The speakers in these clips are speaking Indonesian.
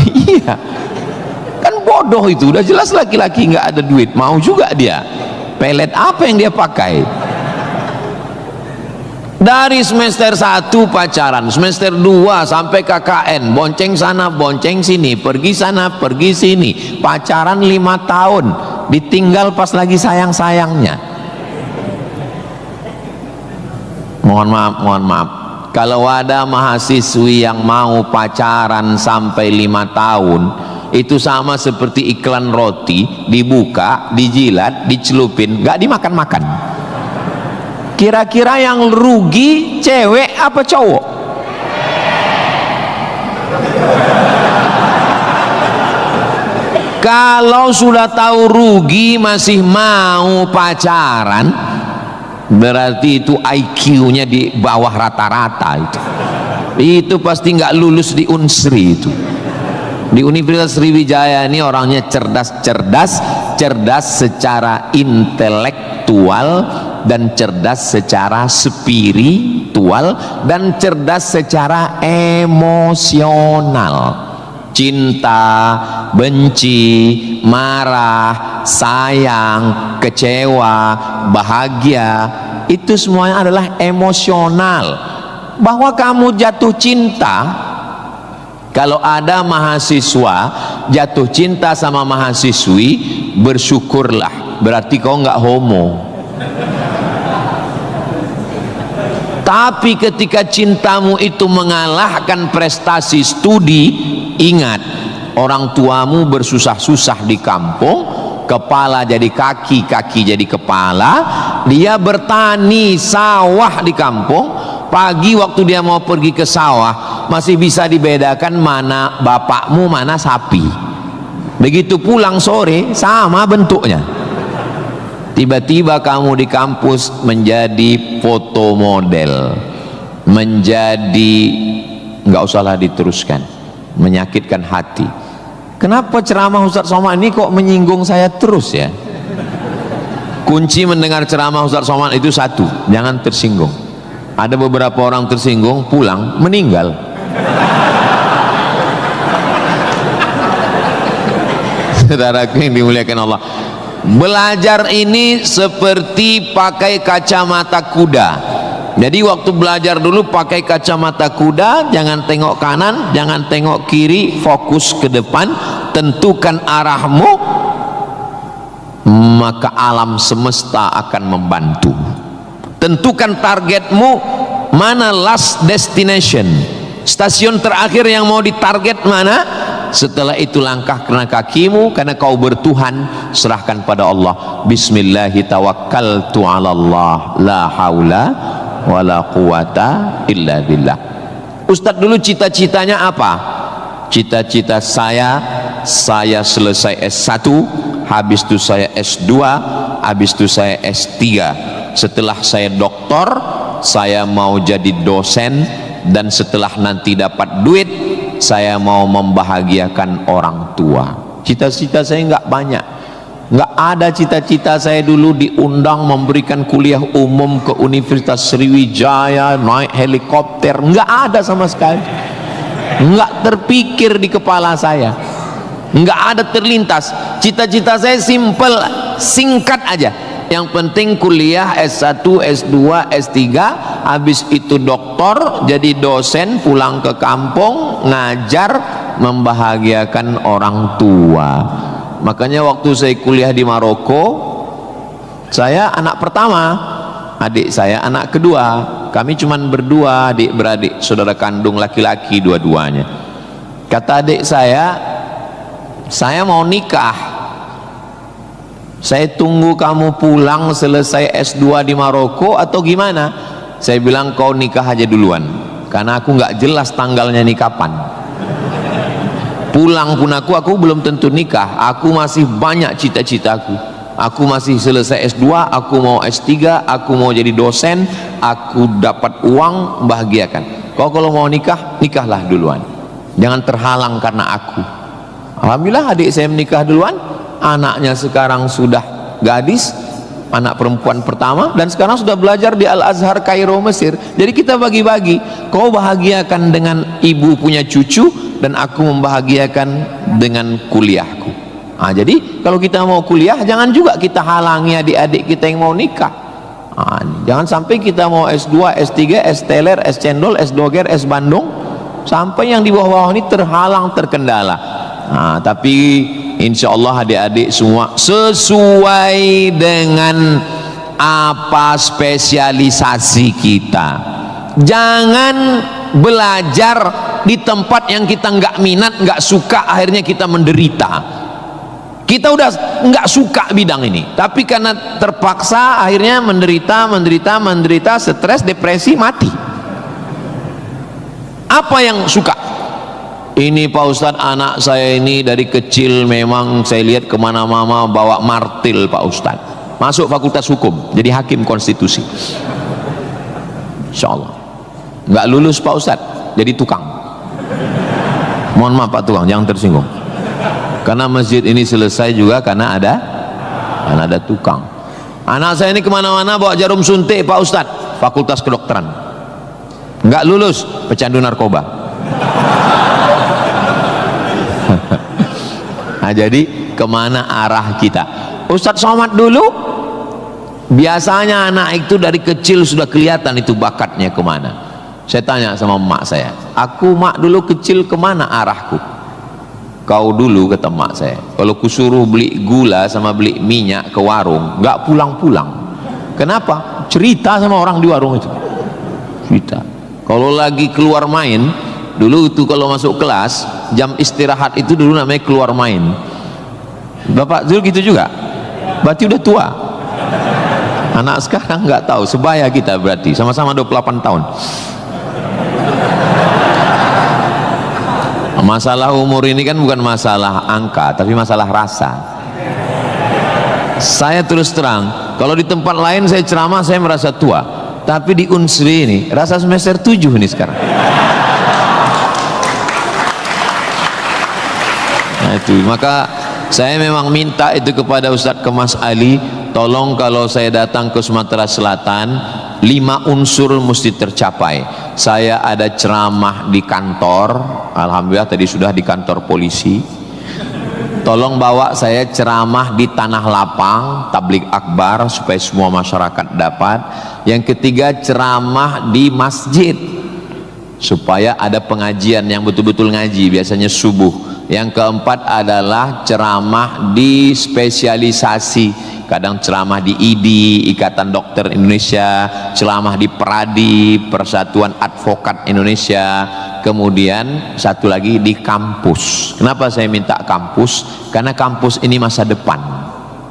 Iya, kan bodoh itu, udah jelas laki-laki nggak ada duit, mau juga dia pelet apa yang dia pakai. Dari semester 1 pacaran, semester 2 sampai KKN, bonceng sana bonceng sini, pergi sana pergi sini, pacaran 5 tahun, ditinggal pas lagi sayang-sayangnya. Mohon maaf, kalau ada mahasiswi yang mau pacaran sampai 5 tahun, itu sama seperti iklan roti, dibuka, dijilat, dicelupin, gak dimakan-makan. Kira-kira yang rugi cewek apa cowok? Kalau sudah tahu rugi masih mau pacaran, berarti itu IQ-nya di bawah rata-rata itu. Itu pasti nggak lulus di Unsri itu. Di Universitas Sriwijaya ini orangnya cerdas secara intelektual dan cerdas secara spiritual dan cerdas secara emosional. Cinta, benci, marah, sayang, kecewa, bahagia, itu semuanya adalah emosional. Bahwa kamu jatuh cinta, kalau ada mahasiswa jatuh cinta sama mahasiswi, bersyukurlah, berarti kau nggak homo. Tapi ketika cintamu itu mengalahkan prestasi studi, ingat, orang tuamu bersusah-susah di kampung, kepala jadi kaki, kaki jadi kepala, dia bertani sawah di kampung. Pagi waktu dia mau pergi ke sawah masih bisa dibedakan mana bapakmu mana sapi. Begitu pulang sore sama bentuknya. Tiba-tiba kamu di kampus menjadi foto model, menjadi, nggak usahlah diteruskan, menyakitkan hati. Kenapa ceramah Ustaz Somad ini kok menyinggung saya terus ya? Kunci mendengar ceramah Ustaz Somad itu satu, jangan tersinggung. Ada beberapa orang tersinggung, pulang meninggal. Saudaraku yang dimuliakan Allah, belajar ini seperti pakai kacamata kuda. Jadi waktu belajar dulu pakai kacamata kuda, jangan tengok kanan, jangan tengok kiri, fokus ke depan, tentukan arahmu, maka alam semesta akan membantu. Tentukan targetmu, mana last destination, stasiun terakhir yang mau ditarget mana. Setelah itu langkah karena kakimu, karena kau bertuhan, serahkan pada Allah. Bismillahi tawakkaltu ala Allah, la haula wala quwata illa billah. Ustadz dulu cita-citanya apa? Cita-cita saya selesai S1, habis itu saya S2, habis itu saya S3. Setelah saya doktor, saya mau jadi dosen, dan setelah nanti dapat duit, saya mau membahagiakan orang tua. Cita-cita saya nggak banyak, nggak ada cita-cita saya dulu diundang memberikan kuliah umum ke Universitas Sriwijaya, naik helikopter, nggak ada sama sekali, nggak terpikir di kepala saya, nggak ada terlintas. Cita-cita saya simple, singkat aja. Yang penting kuliah S1, S2, S3, habis itu doktor, jadi dosen, pulang ke kampung, ngajar, membahagiakan orang tua. Makanya waktu saya kuliah di Maroko, saya anak pertama, adik saya anak kedua. Kami cuman berdua, adik beradik, saudara kandung laki-laki dua-duanya. Kata adik saya mau nikah. Saya tunggu kamu pulang selesai S2 di Maroko atau gimana? Saya bilang kau nikah aja duluan, karena aku nggak jelas tanggalnya nih kapan. Pulang pun aku belum tentu nikah. Aku masih banyak cita-citaku. Aku masih selesai S2, aku mau S3, aku mau jadi dosen, aku dapat uang, bahagiakan. Kau kalau mau nikah, nikahlah duluan, jangan terhalang karena aku. Alhamdulillah adik saya menikah duluan. Anaknya sekarang sudah gadis, anak perempuan pertama, dan sekarang sudah belajar di Al-Azhar Kairo Mesir. Jadi kita bagi-bagi, kau bahagiakan dengan ibu punya cucu dan aku membahagiakan dengan kuliahku. Jadi kalau kita mau kuliah, jangan juga kita halangi adik-adik kita yang mau nikah. Jangan sampai kita mau S2, S3, S teler, S cendol, S doger, S Bandung, sampai yang di bawah-bawah ini terhalang, terkendala. Tapi insya Allah adik-adik semua sesuai dengan apa spesialisasi kita. Jangan belajar di tempat yang kita nggak minat, nggak suka, akhirnya kita menderita. Kita udah nggak suka bidang ini, tapi karena terpaksa akhirnya menderita, stres, depresi, mati. Apa yang suka? Ini Pak Ustadz, anak saya ini dari kecil memang saya lihat kemana-mana bawa martil Pak Ustadz, masuk fakultas hukum jadi hakim konstitusi, insya Allah. Nggak lulus Pak Ustadz, jadi tukang. Mohon maaf Pak tukang, jangan tersinggung, karena masjid ini selesai juga karena ada tukang. Anak saya ini kemana-mana bawa jarum suntik Pak Ustadz, fakultas kedokteran. Nggak lulus, pecandu narkoba. Jadi kemana arah kita? Ustadz Somad dulu biasanya anak itu dari kecil sudah kelihatan itu bakatnya kemana. Saya tanya sama emak saya, aku mak dulu kecil kemana arahku? Kau dulu, kata emak saya, kalau kusuruh beli gula sama beli minyak ke warung nggak pulang-pulang. Kenapa? Cerita sama orang di warung itu, cerita. Kalau lagi keluar main dulu itu, kalau masuk kelas jam istirahat itu dulu namanya keluar main. Bapak dulu gitu juga? Berarti udah tua. Anak sekarang nggak tahu, sebaya kita berarti sama-sama 28 tahun. Masalah umur ini kan bukan masalah angka, tapi masalah rasa. Saya terus terang, kalau di tempat lain saya ceramah saya merasa tua, tapi di Unsri ini rasa semester 7 ini sekarang. Itu maka saya memang minta itu kepada Ustadz Kemas Ali, tolong kalau saya datang ke Sumatera Selatan 5 unsur mesti tercapai. Saya ada ceramah di kantor, alhamdulillah tadi sudah di kantor polisi. Tolong bawa saya ceramah di tanah lapang, tablik akbar supaya semua masyarakat dapat. Yang ketiga ceramah di masjid supaya ada pengajian yang betul-betul ngaji, biasanya subuh. Yang keempat adalah ceramah di spesialisasi, kadang ceramah di IDI, Ikatan Dokter Indonesia, ceramah di PERADI, Persatuan Advokat Indonesia, kemudian satu lagi di kampus. Kenapa saya minta kampus? Karena kampus ini masa depan.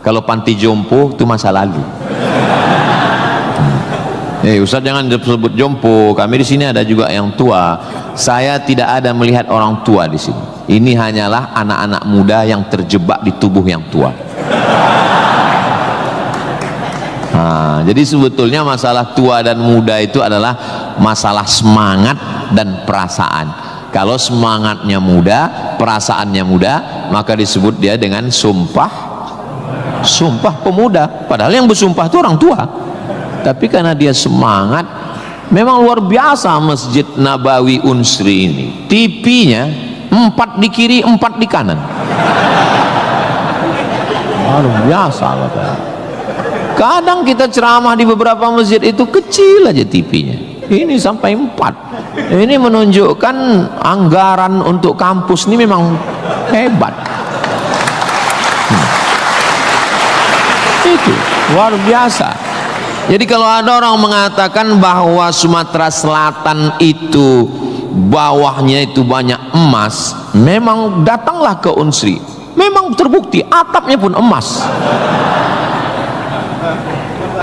Kalau panti jompo itu masa lalu. Ustaz jangan sebut jompo, kami di sini ada juga yang tua. Saya tidak ada melihat orang tua di sini. Ini hanyalah anak-anak muda yang terjebak di tubuh yang tua. Jadi sebetulnya masalah tua dan muda itu adalah masalah semangat dan perasaan. Kalau semangatnya muda, perasaannya muda, maka disebut dia dengan sumpah pemuda. Padahal yang bersumpah itu orang tua. Tapi karena dia semangat, memang luar biasa Masjid Nabawi Unsri ini. TV-nya 4 di kiri, 4 di kanan. Luar biasa Bapak. Kadang kita ceramah di beberapa masjid itu kecil aja TV-nya. Ini sampai 4. Ini menunjukkan anggaran untuk kampus ini memang hebat. Itu luar biasa. Jadi kalau ada orang mengatakan bahwa Sumatera Selatan itu bawahnya itu banyak emas, memang datanglah ke Unsri, memang terbukti atapnya pun emas.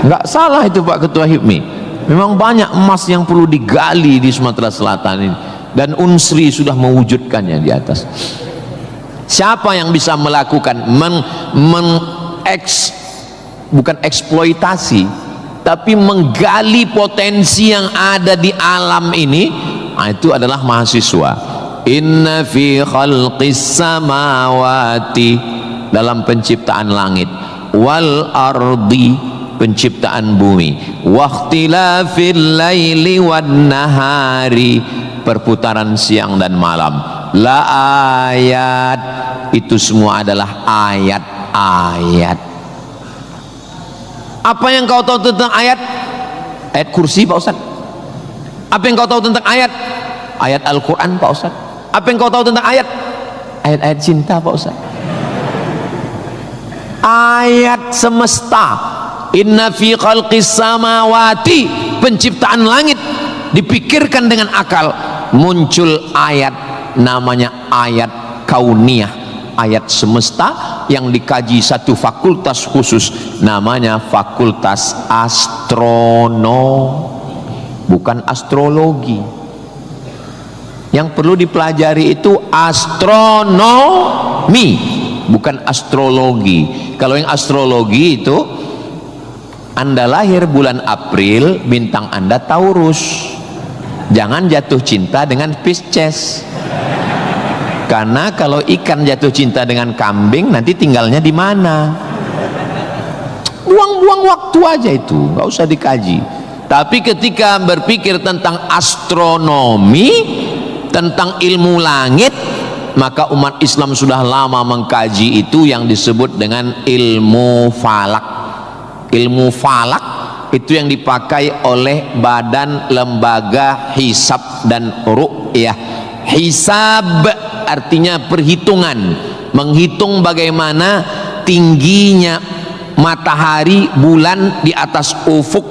Nggak salah itu Pak Ketua HIPMI, memang banyak emas yang perlu digali di Sumatera Selatan ini, dan Unsri sudah mewujudkannya di atas. Siapa yang bisa melakukan bukan eksploitasi, tapi menggali potensi yang ada di alam ini, itu adalah mahasiswa. Inna fi khalqis samawati, dalam penciptaan langit, wal ardi, penciptaan bumi, waqtilafil laili wan nahari, perputaran siang dan malam, la ayat, itu semua adalah ayat-ayat. Apa yang kau tahu tentang ayat? Ayat kursi Pak Ustaz. Apa yang kau tahu tentang ayat? Ayat Al-Quran Pak Ustaz. Apa yang kau tahu tentang ayat? Ayat-ayat cinta Pak Ustaz. Ayat semesta. Inna fi khalqis samawati, penciptaan langit dipikirkan dengan akal, muncul ayat namanya ayat kauniyah, ayat semesta yang dikaji satu fakultas khusus namanya fakultas astronomi, bukan astrologi. Yang perlu dipelajari itu astronomi, bukan astrologi. Kalau yang astrologi itu Anda lahir bulan April, bintang Anda Taurus, jangan jatuh cinta dengan Pisces, karena kalau ikan jatuh cinta dengan kambing nanti tinggalnya di mana. Buang-buang waktu aja itu, nggak usah dikaji. Tapi ketika berpikir tentang astronomi, tentang ilmu langit, maka umat Islam sudah lama mengkaji itu yang disebut dengan ilmu falak. Ilmu falak itu yang dipakai oleh Badan Lembaga Hisab dan Ru'yah. Hisab artinya perhitungan, menghitung bagaimana tingginya matahari, bulan di atas ufuk.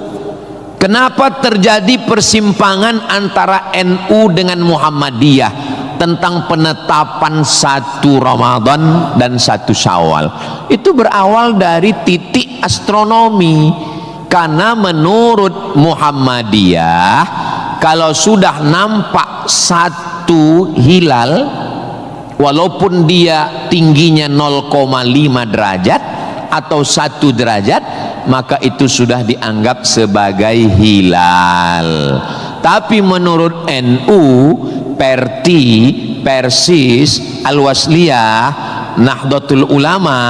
Kenapa terjadi persimpangan antara NU dengan Muhammadiyah tentang penetapan 1 Ramadan dan 1 Syawal? Itu berawal dari titik astronomi, karena menurut Muhammadiyah kalau sudah nampak 1 hilal, walaupun dia tingginya 0,5 derajat atau 1 derajat, maka itu sudah dianggap sebagai hilal. Tapi menurut NU, Perti, Persis, Al-Wasliyah, Nahdlatul Ulama,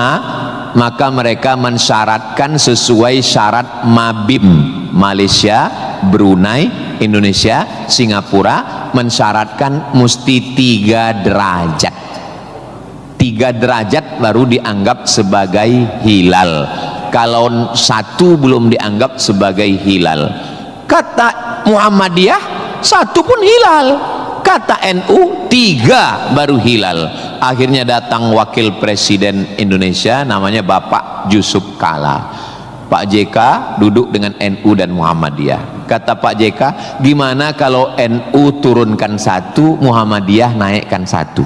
maka mereka mensyaratkan sesuai syarat Mabim, Malaysia, Brunei, Indonesia, Singapura, mensyaratkan mesti 3 derajat. 3 derajat baru dianggap sebagai hilal. Kalau 1 belum dianggap sebagai hilal. Kata Muhammadiyah 1 pun hilal, kata NU 3 baru hilal. Akhirnya datang wakil presiden Indonesia namanya Bapak Yusuf Kala. Pak JK duduk dengan NU dan Muhammadiyah. Kata Pak JK, gimana kalau NU turunkan 1, Muhammadiyah naikkan 1?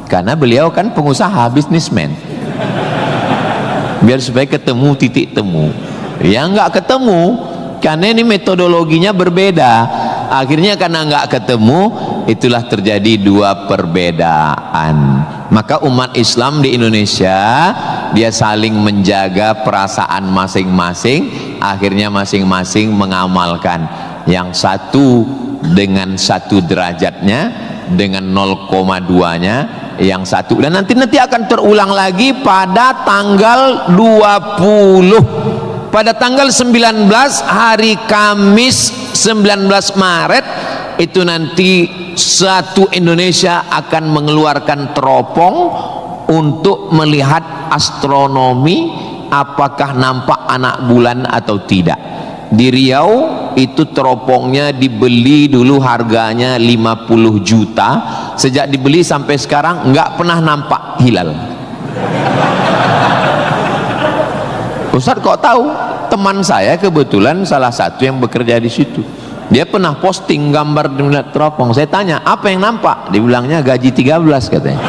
Karena beliau kan pengusaha, bisnismen, biar supaya ketemu titik temu. Ya nggak ketemu, karena ini metodologinya berbeda. Akhirnya karena nggak ketemu, itulah terjadi 2 perbedaan. Maka umat Islam di Indonesia dia saling menjaga perasaan masing-masing. Akhirnya masing-masing mengamalkan yang 1 dengan 1 derajatnya, dengan 0,2-nya yang 1, dan nanti akan terulang lagi pada tanggal 20, pada tanggal 19 hari Kamis 19 Maret itu nanti satu Indonesia akan mengeluarkan teropong untuk melihat astronomi, apakah nampak anak bulan atau tidak. Di Riau itu teropongnya dibeli dulu harganya 50 juta, sejak dibeli sampai sekarang nggak pernah nampak hilal. Ustaz kok tahu? Teman saya kebetulan salah satu yang bekerja di situ, dia pernah posting gambar di teropong. Saya tanya, apa yang nampak? Dibilangnya gaji 13 katanya.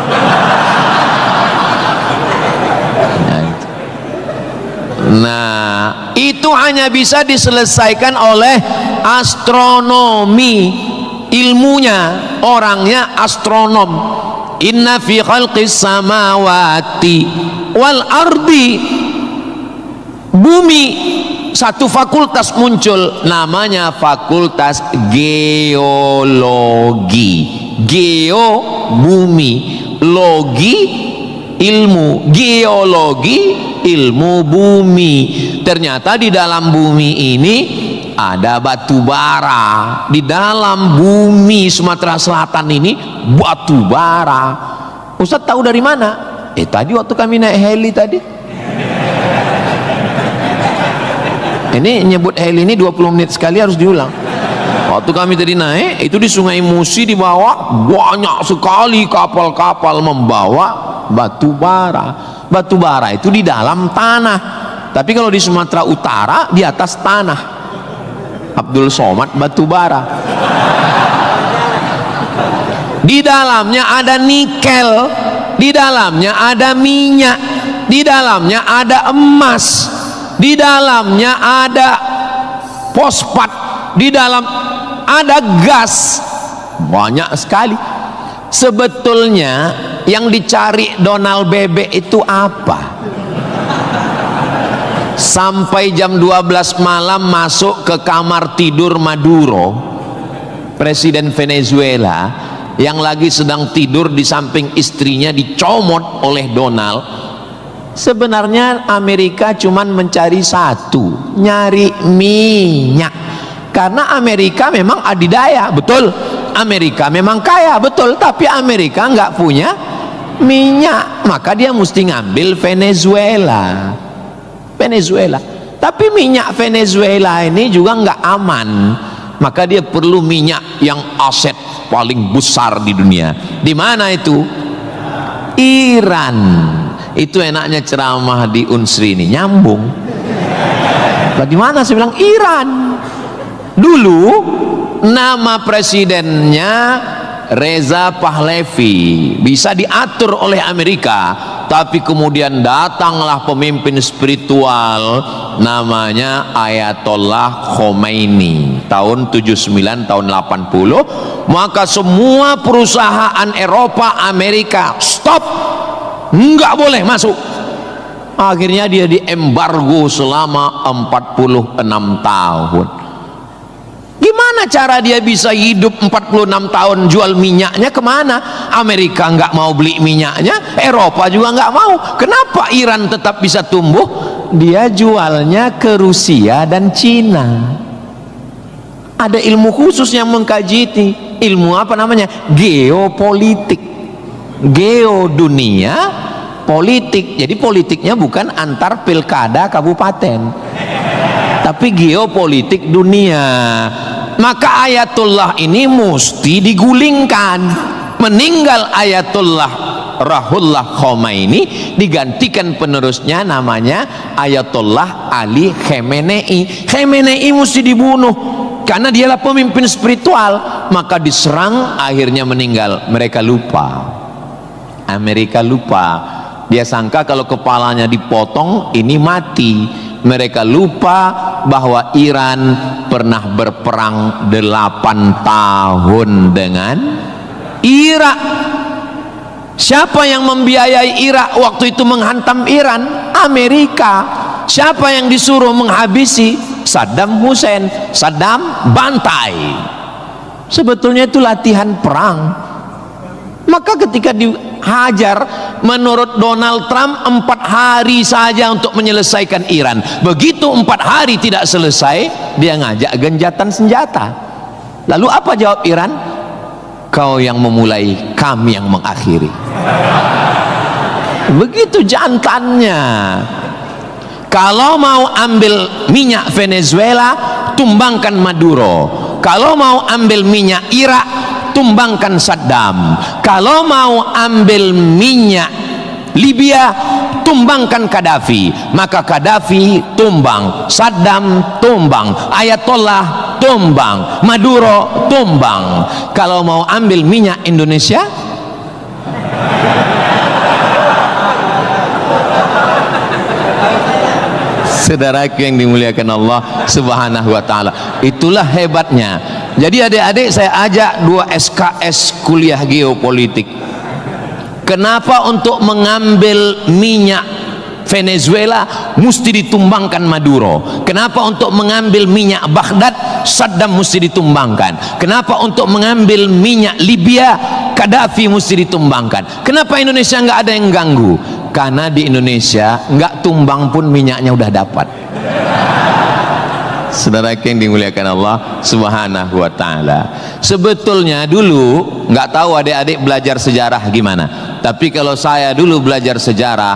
Nah, itu hanya bisa diselesaikan oleh astronomi, ilmunya, orangnya astronom. Inna fi khalqis samawati wal ardi, bumi, satu fakultas muncul namanya fakultas geologi. Geo bumi, logi ilmu, geologi ilmu bumi. Ternyata di dalam bumi ini ada batu bara. Di dalam bumi Sumatera Selatan ini batu bara. Ustaz tahu dari mana? Tadi waktu kami naik heli tadi. Ini nyebut heli ini 20 menit sekali harus diulang. Waktu kami tadi naik itu di Sungai Musi, di bawah banyak sekali kapal-kapal membawa batu bara. Batu bara itu di dalam tanah, tapi kalau di Sumatera Utara di atas tanah. Abdul Somad batu bara. Di dalamnya ada nikel, di dalamnya ada minyak, di dalamnya ada emas, di dalamnya ada fosfat, di dalam ada gas, banyak sekali. Sebetulnya yang dicari Donald Bebek itu apa? Sampai jam 12 malam masuk ke kamar tidur Maduro, presiden Venezuela, yang lagi sedang tidur di samping istrinya dicomot oleh Donald. Sebenarnya Amerika cuman mencari satu, nyari minyak. Karena Amerika memang adidaya, betul. Amerika memang kaya, betul. Tapi Amerika nggak punya minyak, maka dia mesti ngambil Venezuela. Tapi minyak Venezuela ini juga nggak aman, maka dia perlu minyak yang aset paling besar di dunia. Di mana itu? Iran. Itu enaknya ceramah di Unsri ini, nyambung. Bagaimana saya bilang Iran? Dulu nama presidennya Reza Pahlavi, bisa diatur oleh Amerika, tapi kemudian datanglah pemimpin spiritual namanya Ayatollah Khomeini tahun 79 tahun 80, maka semua perusahaan Eropa, Amerika stop, nggak boleh masuk. Akhirnya dia diembargo selama 46 tahun. Gimana cara dia bisa hidup 46 tahun? Jual minyaknya kemana? Amerika nggak mau beli minyaknya, Eropa juga nggak mau. Kenapa Iran tetap bisa tumbuh? Dia jualnya ke Rusia dan Cina. Ada ilmu khusus yang mengkaji ini. Ilmu apa namanya? Geopolitik. Geo dunia, politik. Jadi politiknya bukan antar pilkada kabupaten, tapi geopolitik dunia. Maka Ayatullah ini mesti digulingkan. Meninggal Ayatullah Ruhollah Khomeini, digantikan penerusnya namanya Ayatollah Ali Khamenei. Khamenei mesti dibunuh karena dialah pemimpin spiritual, maka diserang, akhirnya meninggal. Mereka lupa, Amerika lupa. Dia sangka kalau kepalanya dipotong ini mati. Mereka lupa bahwa Iran pernah berperang 8 tahun dengan Irak. Siapa yang membiayai Irak waktu itu menghantam Iran? Amerika. Siapa yang disuruh menghabisi? Saddam Hussein. Saddam bantai. Sebetulnya itu latihan perang. Maka ketika dihajar, menurut Donald Trump 4 hari saja untuk menyelesaikan Iran. Begitu 4 hari tidak selesai, dia ngajak genjatan senjata. Lalu apa jawab Iran? Kau yang memulai, kami yang mengakhiri. Begitu jantannya. Kalau mau ambil minyak Venezuela, tumbangkan Maduro. Kalau mau ambil minyak Irak, tumbangkan Saddam. Kalau mau ambil minyak Libya, tumbangkan Gaddafi. Maka Gaddafi tumbang, Saddam tumbang, Ayatollah tumbang, Maduro tumbang. Kalau mau ambil minyak Indonesia, saudaraku yang dimuliakan Allah Subhanahu wa ta'ala, itulah hebatnya. Jadi adik-adik, saya ajak 2 SKS kuliah geopolitik. Kenapa untuk mengambil minyak Venezuela mesti ditumbangkan Maduro? Kenapa untuk mengambil minyak Baghdad Saddam mesti ditumbangkan? Kenapa untuk mengambil minyak Libya Gaddafi mesti ditumbangkan? Kenapa Indonesia nggak ada yang ganggu? Karena di Indonesia nggak tumbang pun minyaknya udah dapat. Saudara yang dimuliakan Allah Subhanahu wa ta'ala, sebetulnya dulu nggak tahu adik-adik belajar sejarah gimana, tapi kalau saya dulu belajar sejarah,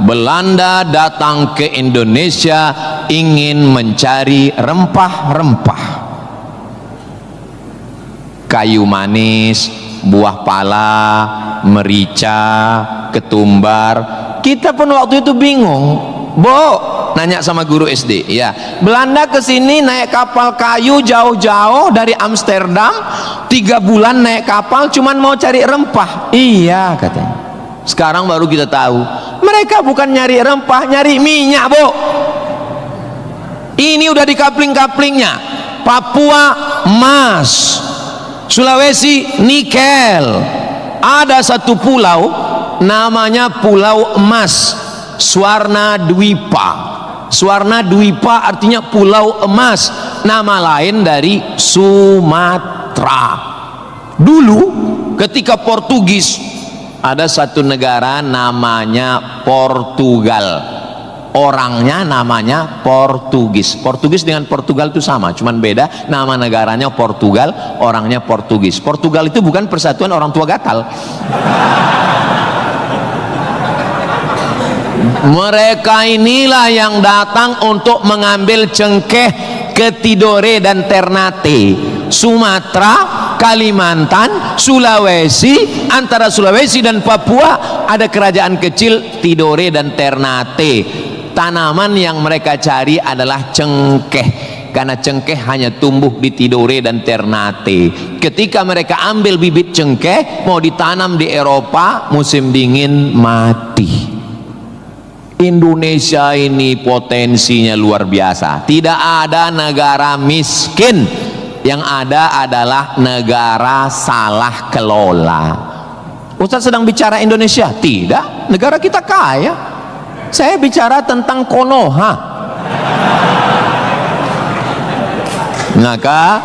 Belanda datang ke Indonesia ingin mencari rempah-rempah, kayu manis, buah pala, merica, ketumbar. Kita pun waktu itu bingung, nanya sama guru SD, ya, Belanda kesini naik kapal kayu jauh-jauh dari Amsterdam, 3 bulan naik kapal cuman mau cari rempah. Iya katanya. Sekarang baru kita tahu mereka bukan nyari rempah, nyari minyak, Bu. Ini udah di kapling-kaplingnya. Papua emas, Sulawesi nikel. Ada satu pulau namanya Pulau Emas, Swarna Dwipa. Swarna Dwipa artinya pulau emas, nama lain dari Sumatera. Dulu ketika Portugis, ada satu negara namanya Portugal, orangnya namanya Portugis. Portugis dengan Portugal itu sama, cuman beda nama negaranya Portugal, orangnya Portugis. Portugal itu bukan persatuan orang tua gatal. Mereka inilah yang datang untuk mengambil cengkeh ke Tidore dan Ternate, Sumatera, Kalimantan, Sulawesi. Antara Sulawesi dan Papua ada kerajaan kecil Tidore dan Ternate. Tanaman yang mereka cari adalah cengkeh, karena cengkeh hanya tumbuh di Tidore dan Ternate. Ketika mereka ambil bibit cengkeh mau ditanam di Eropa, musim dingin mati. Indonesia ini potensinya luar biasa. Tidak ada negara miskin, yang ada adalah negara salah kelola. Ustaz sedang bicara Indonesia? Tidak, negara kita kaya. Saya bicara tentang Konoha. Maka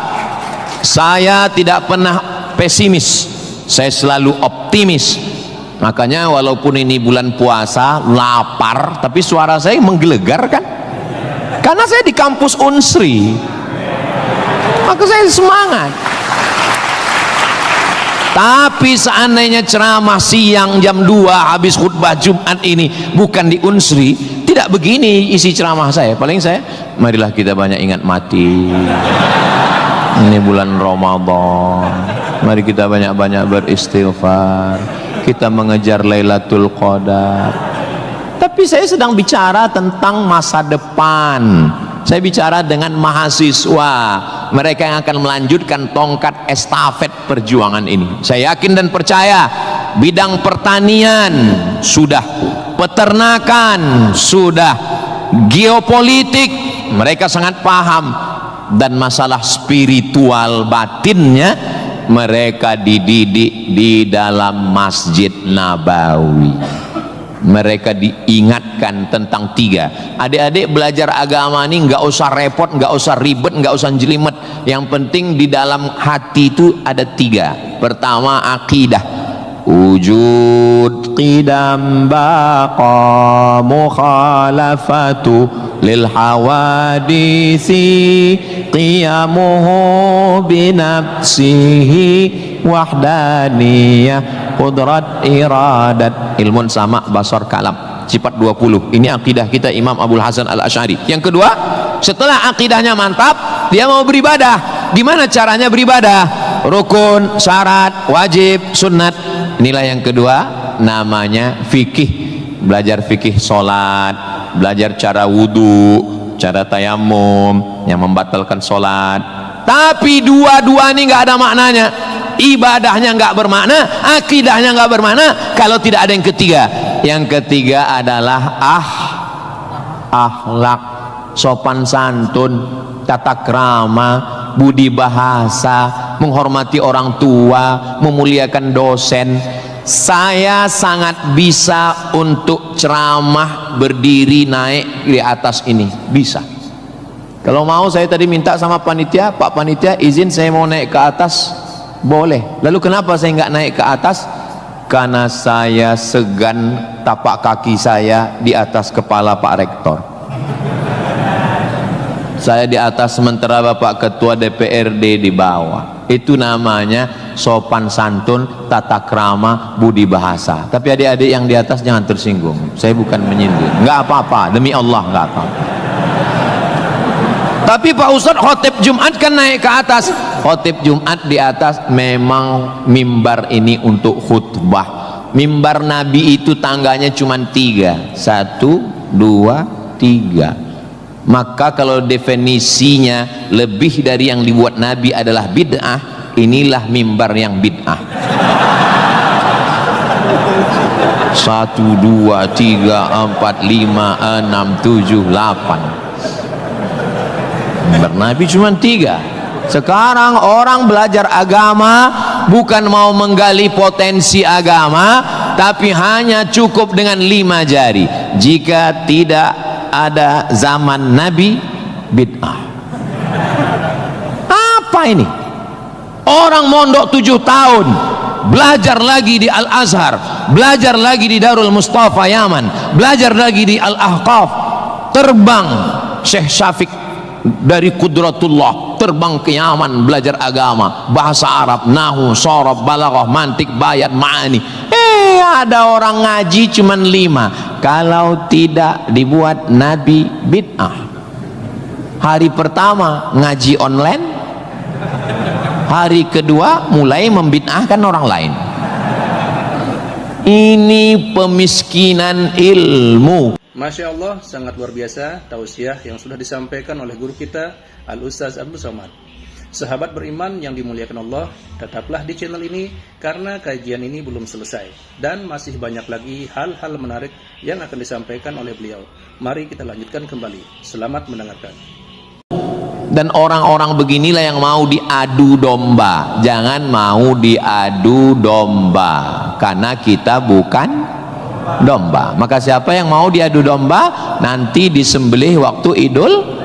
saya tidak pernah pesimis, saya selalu optimis. Makanya walaupun ini bulan puasa, lapar, tapi suara saya menggelegar kan? Karena saya di kampus Unsri, maka saya semangat. Tapi seandainya ceramah siang jam 2 habis khutbah Jumat ini bukan di Unsri, tidak begini isi ceramah saya. Paling saya, marilah kita banyak ingat mati. Ini bulan Ramadan, mari kita banyak-banyak beristighfar, kita mengejar Lailatul Qadar. Tapi saya sedang bicara tentang masa depan. Saya bicara dengan mahasiswa, mereka yang akan melanjutkan tongkat estafet perjuangan ini. Saya yakin dan percaya bidang pertanian sudah, peternakan sudah, geopolitik mereka sangat paham, dan masalah spiritual batinnya mereka dididik di dalam Masjid Nabawi. Mereka diingatkan tentang 3. Adik-adik belajar agama ini nggak usah repot, nggak usah ribet, nggak usah jelimet. Yang penting di dalam hati itu ada 3. Pertama, akidah. Wujud qidam baqa mukhalafatu lil hawadisi qiyamuhu binafsihi wahdaniyah qudrat iradat ilmun sama basar kalam sifat 20. Ini akidah kita Imam Abul Hasan Al-Asy'ari. Yang kedua, setelah akidahnya mantap, dia mau beribadah. Gimana caranya beribadah? Rukun, syarat, wajib, sunat. Inilah yang kedua, namanya fikih. Belajar fikih solat, belajar cara wudu, cara tayamum yang membatalkan solat. Tapi dua-dua ini nggak ada maknanya. Ibadahnya nggak bermakna, akidahnya nggak bermakna kalau tidak ada yang ketiga. Yang ketiga adalah akhlak, sopan santun, tata krama, budi bahasa, menghormati orang tua, memuliakan dosen. Saya sangat bisa untuk ceramah berdiri naik di atas ini, bisa. Kalau mau saya tadi minta sama panitia, Pak Panitia izin saya mau naik ke atas, boleh. Lalu kenapa saya nggak naik ke atas? karena saya segan tapak kaki saya di atas kepala Pak Rektor. Saya di atas sementara Bapak Ketua DPRD di bawah. Itu namanya sopan santun, tata krama, budi bahasa. Tapi adik-adik yang di atas jangan tersinggung. Saya bukan menyindir. Enggak apa-apa, demi Allah enggak apa-apa. Tapi Pak Ustadz khotib Jumat kan naik ke atas. Khotib Jumat di atas memang mimbar ini untuk khutbah. Mimbar Nabi itu tangganya cuma 3. 1, 2, 3. Maka kalau definisinya lebih dari yang dibuat Nabi adalah bid'ah, inilah mimbar yang bid'ah. 1, 2, 3, 4, 5, 6, 7, 8. Mimbar Nabi cuma 3. Sekarang orang belajar agama bukan mau menggali potensi agama, tapi hanya cukup dengan 5 jari. Jika tidak ada zaman Nabi, bid'ah. Apa ini? Orang mondok 7 tahun, belajar lagi di Al-Azhar, belajar lagi di Darul Mustafa Yaman, belajar lagi di Al-Ahqaf, terbang Syekh Syafiq dari Qudratullah, terbang ke Yaman belajar agama, bahasa Arab, nahu, sorob, balaghah, mantik, bayat, ma'ani. Ada orang ngaji cuman 5. Kalau tidak dibuat Nabi, bid'ah. Hari pertama ngaji online, hari kedua mulai membid'ahkan orang lain. Ini pemiskinan ilmu. Masya Allah, sangat luar biasa tausiah yang sudah disampaikan oleh guru kita Al-Ustaz Abdul Somad. Sahabat beriman yang dimuliakan Allah, tetaplah di channel ini karena kajian ini belum selesai dan masih banyak lagi hal-hal menarik yang akan disampaikan oleh beliau. Mari kita lanjutkan kembali. Selamat mendengarkan. Dan orang-orang beginilah yang mau diadu domba. Jangan mau diadu domba, karena kita bukan domba. Maka siapa yang mau diadu domba, nanti disembelih waktu Idul.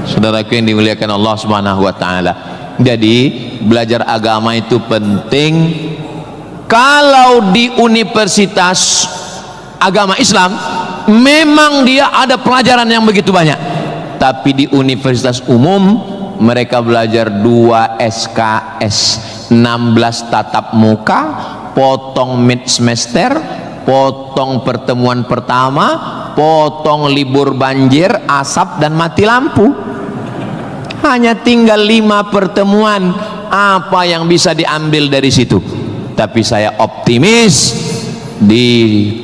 Saudaraku yang dimuliakan Allah Subhanahu wa taala. Jadi belajar agama itu penting. Kalau di universitas agama Islam memang dia ada pelajaran yang begitu banyak. Tapi di universitas umum mereka belajar 2 SKS, 16 tatap muka, potong mid semester, potong pertemuan pertama, potong libur banjir, asap dan mati lampu. Hanya tinggal 5 pertemuan. Apa yang bisa diambil dari situ? Tapi saya optimis di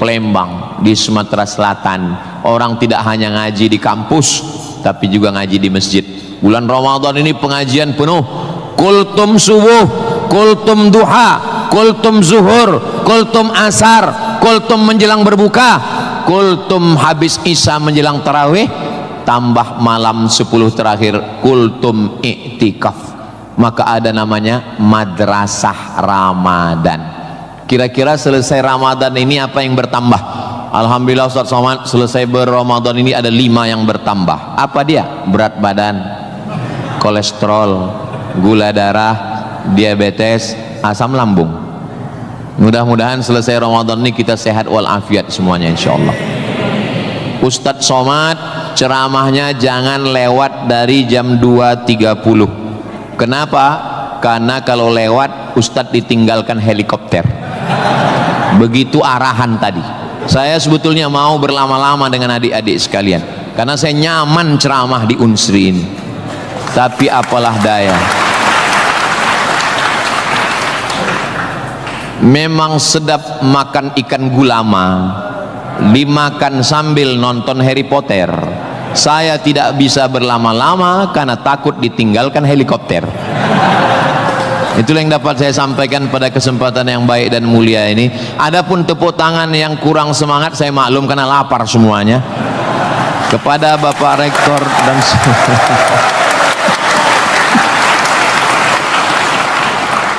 Palembang, di Sumatera Selatan, orang tidak hanya ngaji di kampus, tapi juga ngaji di masjid. Bulan Ramadan ini pengajian penuh. Kultum subuh, kultum duha, kultum zuhur, kultum asar, kultum menjelang berbuka, kultum habis isya menjelang tarawih, tambah malam 10 terakhir kultum iktikaf. Maka ada namanya madrasah Ramadan. Kira-kira selesai Ramadan ini apa yang bertambah? Alhamdulillah Ustaz Somad, selesai berRamadan ini ada 5 yang bertambah. Apa dia? Berat badan, kolesterol, gula darah, diabetes, asam lambung. Mudah-mudahan selesai Ramadan ini kita sehat walafiat semuanya insyaallah. Ustaz Somad ceramahnya jangan lewat dari jam 2.30. Kenapa? Karena kalau lewat Ustadz ditinggalkan helikopter. Begitu arahan tadi. Saya sebetulnya mau berlama-lama dengan adik-adik sekalian, karena saya nyaman ceramah di Unsri ini. Tapi apalah daya, memang sedap makan ikan gulama, dimakan sambil nonton Harry Potter. Saya tidak bisa berlama-lama karena takut ditinggalkan helikopter. Itulah yang dapat saya sampaikan pada kesempatan yang baik dan mulia ini. Adapun tepuk tangan yang kurang semangat saya maklum karena lapar semuanya. Kepada Bapak Rektor dan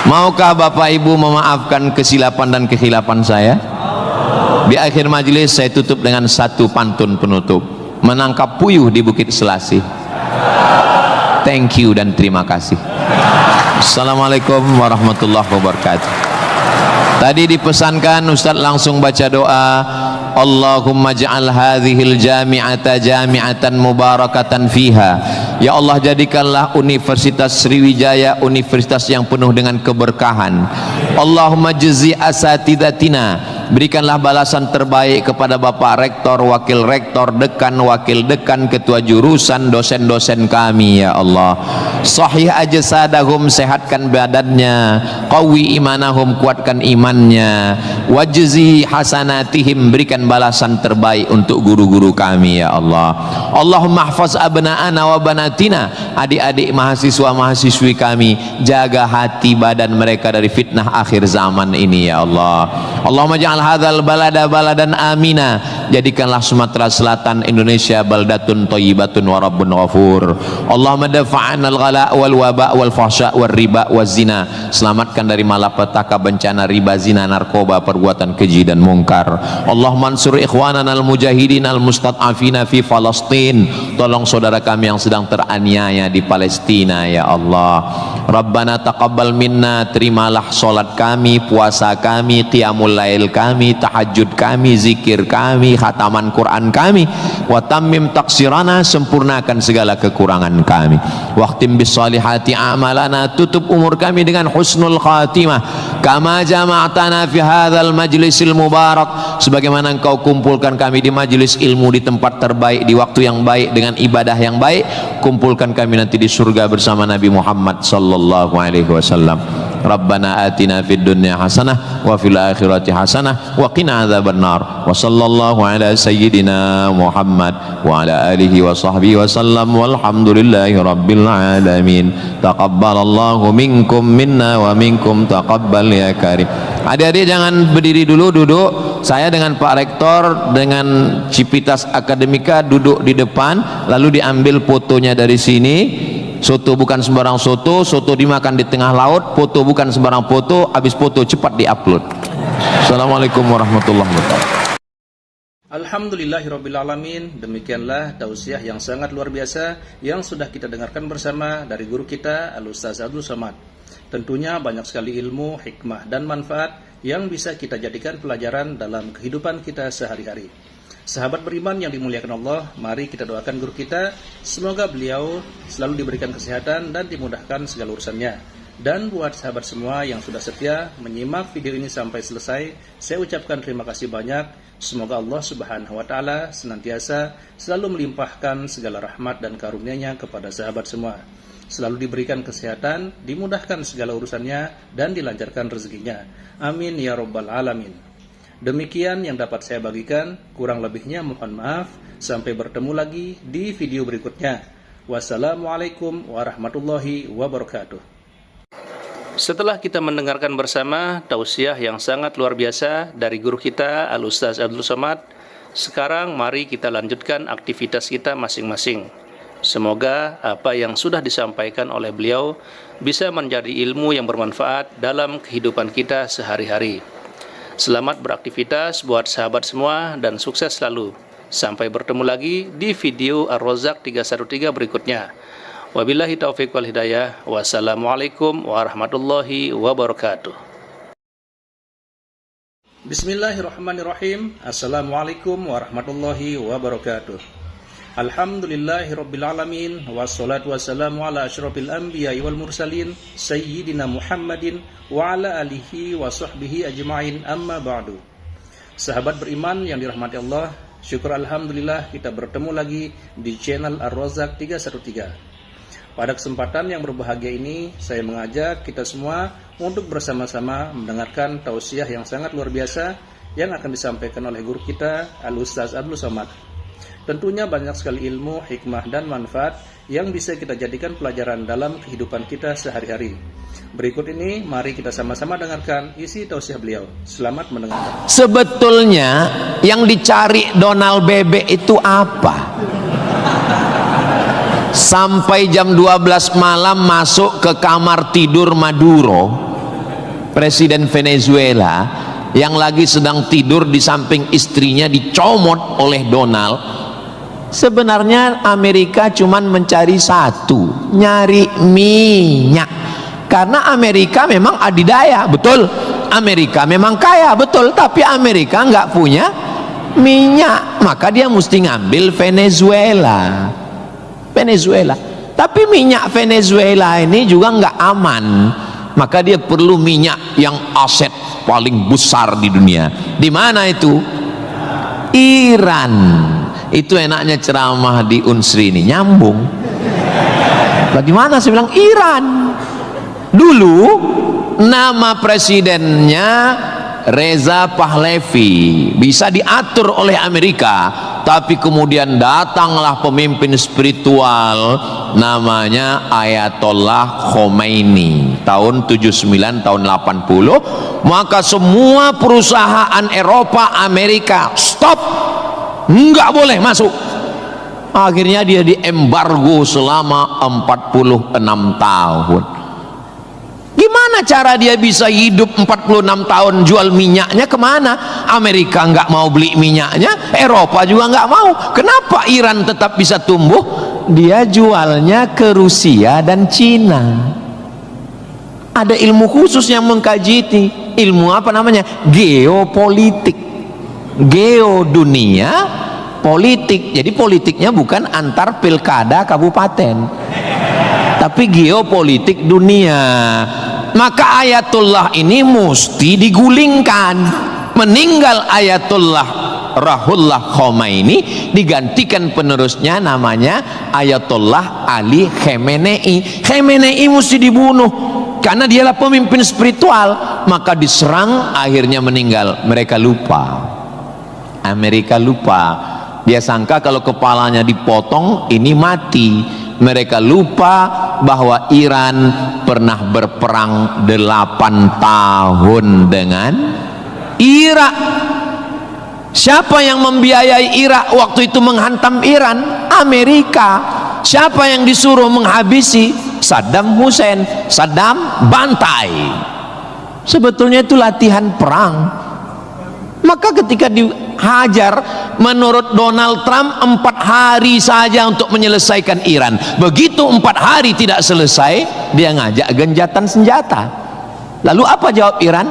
maukah Bapak Ibu memaafkan kesilapan dan kekhilafan saya? Di akhir majelis saya tutup dengan satu pantun penutup. Menangkap puyuh di Bukit Selasih. Thank you dan terima kasih. Assalamualaikum warahmatullahi wabarakatuh. Tadi dipesankan Ustadz langsung baca doa, Allahumma ja'al hadhil jami'ata jami'atan mubarakatan fiha. Ya Allah, jadikanlah Universitas Sriwijaya universitas yang penuh dengan keberkahan. Allahumma jazi asatidatina, berikanlah balasan terbaik kepada Bapak Rektor, Wakil Rektor, Dekan, Wakil Dekan, Ketua Jurusan, dosen-dosen kami ya Allah. Sahih ajsadahum, sehatkan badannya, qawi imanahum, kuatkan imannya, wajzi hasanatihim, berikan balasan terbaik untuk guru-guru kami ya Allah. Allahumma hafaz abna'ana wa banatina, adik-adik mahasiswa-mahasiswi kami, jaga hati badan mereka dari fitnah akhir zaman ini ya Allah. Allahumma ja'al hadzal balada baladan amina, jadikanlah Sumatera Selatan Indonesia baldatun thayyibatun wa rabbun ghafur. Allahumma dafa'anal ghala wal waba wal fahsya wal riba waz zina, selamatkan dari malapetaka, bencana riba, zina, narkoba, perbuatan keji dan mungkar. Allahumma ansur ikhwanana al mujahidin al mustad'afina fi Palestin, tolong saudara kami yang sedang teraniaya di Palestina ya Allah. Rabbana taqabbal minna, terimalah salat kami, puasa kami, qiyamul lail kami, tahajud kami, zikir kami, khataman Quran kami. Wa tammim taqsirana, sempurnakan segala kekurangan kami. Waqtim bis salihati a'malana, tutup umur kami dengan husnul khatimah. Kama jama'tana fi hadzal majlisil mubarak, sebagaimana engkau kumpulkan kami di majlis ilmu, di tempat terbaik, di waktu yang baik, dengan ibadah yang baik, kumpulkan kami nanti di surga bersama Nabi Muhammad sallallahu alaihi wasallam. Rabbana atina fid dunya hasanah wa fil akhirati hasanah wa qina adzabannar. Wa sallallahu ala sayyidina Muhammad wa ala alihi wa sahbihi wa sallam, walhamdulillahi rabbil alamin. Taqabbalallahu minkum minna wa minkum taqabbal ya karim. Adik-adik jangan berdiri dulu, duduk. Saya dengan Pak Rektor dengan Civitas Akademika duduk di depan, lalu diambil fotonya dari sini. Soto bukan sembarang soto, soto dimakan di tengah laut. Foto bukan sembarang foto, habis foto cepat diupload. Assalamualaikum warahmatullahi wabarakatuh. Alhamdulillahirrabbilalamin. Demikianlah tausiah yang sangat luar biasa yang sudah kita dengarkan bersama dari guru kita Al-Ustaz Abdul Somad. Tentunya banyak sekali ilmu, hikmah dan manfaat yang bisa kita jadikan pelajaran dalam kehidupan kita sehari-hari. Sahabat beriman yang dimuliakan Allah, mari kita doakan guru kita, semoga beliau selalu diberikan kesehatan dan dimudahkan segala urusannya. Dan buat sahabat semua yang sudah setia menyimak video ini sampai selesai, saya ucapkan terima kasih banyak. Semoga Allah Subhanahu wa Ta'ala senantiasa selalu melimpahkan segala rahmat dan karunia-Nya kepada sahabat semua. Selalu diberikan kesehatan, dimudahkan segala urusannya, dan dilancarkan rezekinya. Amin ya Rabbal Alamin. Demikian yang dapat saya bagikan, kurang lebihnya mohon maaf. Sampai bertemu lagi di video berikutnya. Wassalamualaikum warahmatullahi wabarakatuh. Setelah kita mendengarkan bersama tausiah yang sangat luar biasa dari guru kita Al-Ustaz Abdul Somad, sekarang mari kita lanjutkan aktivitas kita masing-masing. Semoga apa yang sudah disampaikan oleh beliau bisa menjadi ilmu yang bermanfaat dalam kehidupan kita sehari-hari. Selamat beraktivitas buat sahabat semua dan sukses selalu. Sampai bertemu lagi di video Ar-Razzaq 313 berikutnya. Wabillahi taufiq wal hidayah. Wassalamualaikum warahmatullahi wabarakatuh. Bismillahirrahmanirrahim. Assalamualaikum warahmatullahi wabarakatuh. Alhamdulillahirrabbilalamin. Wassalatu wassalamu ala asyrafil anbiya wal mursalin Sayyidina Muhammadin wa ala alihi wa sahbihi ajma'in, amma ba'du. Sahabat beriman yang dirahmati Allah, syukur alhamdulillah kita bertemu lagi di channel Ar-Razzaq 313. Pada kesempatan yang berbahagia ini, saya mengajak kita semua untuk bersama-sama mendengarkan tausiah yang sangat luar biasa yang akan disampaikan oleh guru kita Al-Ustaz Abdul Somad. Tentunya banyak sekali ilmu, hikmah, dan manfaat yang bisa kita jadikan pelajaran dalam kehidupan kita sehari-hari. Berikut ini, mari kita sama-sama dengarkan isi tausiah beliau. Selamat mendengarkan. Sebetulnya yang dicari Donald Bebek itu apa? Sampai jam 12 malam masuk ke kamar tidur Maduro, Presiden Venezuela, yang lagi sedang tidur di samping istrinya dicomot oleh Donald. Sebenarnya Amerika cuman mencari satu, nyari minyak. Karena Amerika memang adidaya, betul. Amerika memang kaya, betul. Tapi Amerika nggak punya minyak, maka dia mesti ngambil Venezuela. Tapi minyak Venezuela ini juga nggak aman, maka dia perlu minyak yang aset paling besar di dunia. Di mana itu? Iran. Itu enaknya ceramah di Unsri ini, nyambung. Bagaimana saya bilang Iran? Dulu nama presidennya Reza Pahlavi, bisa diatur oleh Amerika, tapi kemudian datanglah pemimpin spiritual namanya Ayatollah Khomeini tahun 79 tahun 80, maka semua perusahaan Eropa, Amerika stop, nggak boleh masuk. Akhirnya dia diembargo selama 46 tahun. Gimana cara dia bisa hidup 46 tahun? Jual minyaknya kemana? Amerika nggak mau beli minyaknya, Eropa juga nggak mau. Kenapa Iran tetap bisa tumbuh? Dia jualnya ke Rusia dan Cina. Ada ilmu khusus yang mengkaji ini. Ilmu apa namanya? Geopolitik. Geo dunia, politik. Jadi politiknya bukan antar pilkada kabupaten, tapi geopolitik dunia. Maka Ayatullah ini mesti digulingkan. Meninggal Ayatullah Ruhollah Khomeini, digantikan penerusnya namanya Ayatollah Ali Khamenei. Khamenei mesti dibunuh karena dialah pemimpin spiritual, maka diserang, akhirnya meninggal. Mereka lupa, Amerika lupa. Dia sangka kalau kepalanya dipotong ini mati. Mereka lupa bahwa Iran pernah berperang 8 tahun dengan Irak. Siapa yang membiayai Irak waktu itu menghantam Iran? Amerika. Siapa yang disuruh menghabisi? Saddam Hussein. Saddam bantai. Sebetulnya itu latihan perang. Maka ketika dihajar, menurut Donald Trump 4 hari saja untuk menyelesaikan Iran. Begitu 4 hari tidak selesai, dia ngajak genjatan senjata. Lalu apa jawab Iran?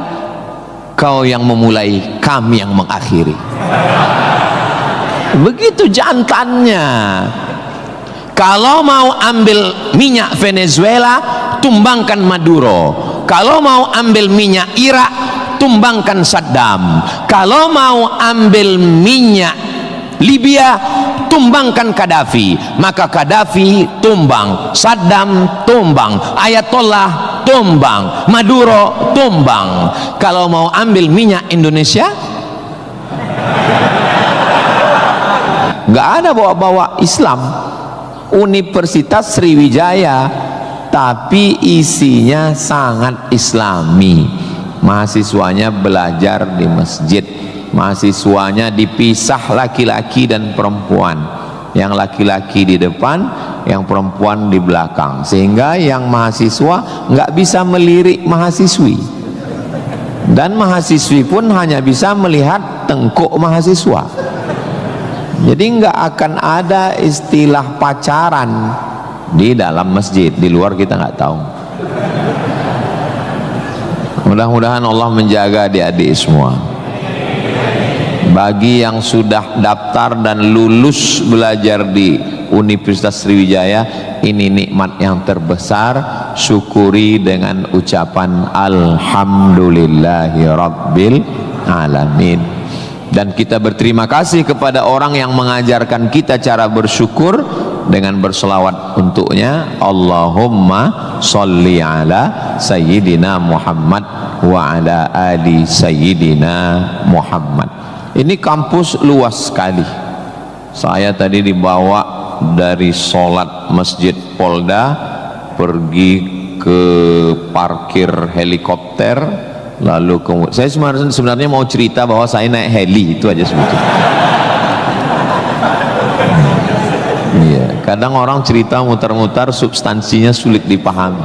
Kau yang memulai, kami yang mengakhiri. Begitu jantannya. Kalau mau ambil minyak Venezuela, tumbangkan Maduro. Kalau mau ambil minyak Irak, tumbangkan Saddam. Kalau mau ambil minyak Libya, tumbangkan Gaddafi. Maka Gaddafi tumbang, Saddam tumbang, Ayatollah tumbang, Maduro tumbang. Kalau mau ambil minyak Indonesia, nggak ada bawa-bawa Islam. Universitas Sriwijaya, tapi isinya sangat Islami. Mahasiswanya belajar di masjid, mahasiswanya dipisah laki-laki dan perempuan, yang laki-laki di depan, yang perempuan di belakang, sehingga yang mahasiswa nggak bisa melirik mahasiswi, dan mahasiswi pun hanya bisa melihat tengkuk mahasiswa. Jadi nggak akan ada istilah pacaran di dalam masjid, di luar kita nggak tahu. Mudah-mudahan Allah menjaga adik-adik semua. Bagi yang sudah daftar dan lulus belajar di Universitas Sriwijaya, ini nikmat yang terbesar. Syukuri dengan ucapan Alhamdulillahi Rabbil Alamin. Dan kita berterima kasih kepada orang yang mengajarkan kita cara bersyukur dengan berselawat untuknya. Allahumma sholli ala Sayyidina Muhammad wa ala ali Sayyidina Muhammad. Ini kampus luas sekali. Saya tadi dibawa dari sholat Masjid Polda pergi ke parkir helikopter, lalu saya sebenarnya mau cerita bahwa saya naik heli, itu aja sebetulnya. Iya, kadang orang cerita mutar-mutar substansinya sulit dipahami.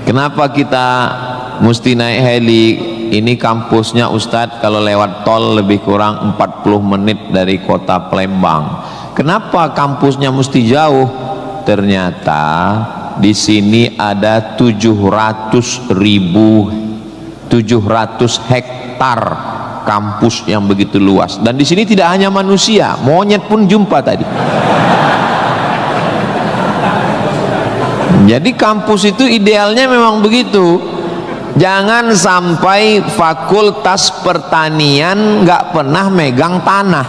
Kenapa kita mesti naik heli? Ini kampusnya Ustadz kalau lewat tol lebih kurang 40 menit dari kota Palembang. Kenapa kampusnya mesti jauh? Ternyata di sini ada 700 hektar kampus yang begitu luas, dan di sini tidak hanya manusia, monyet pun jumpa tadi. Jadi kampus itu idealnya memang begitu. Jangan sampai fakultas pertanian nggak pernah megang tanah,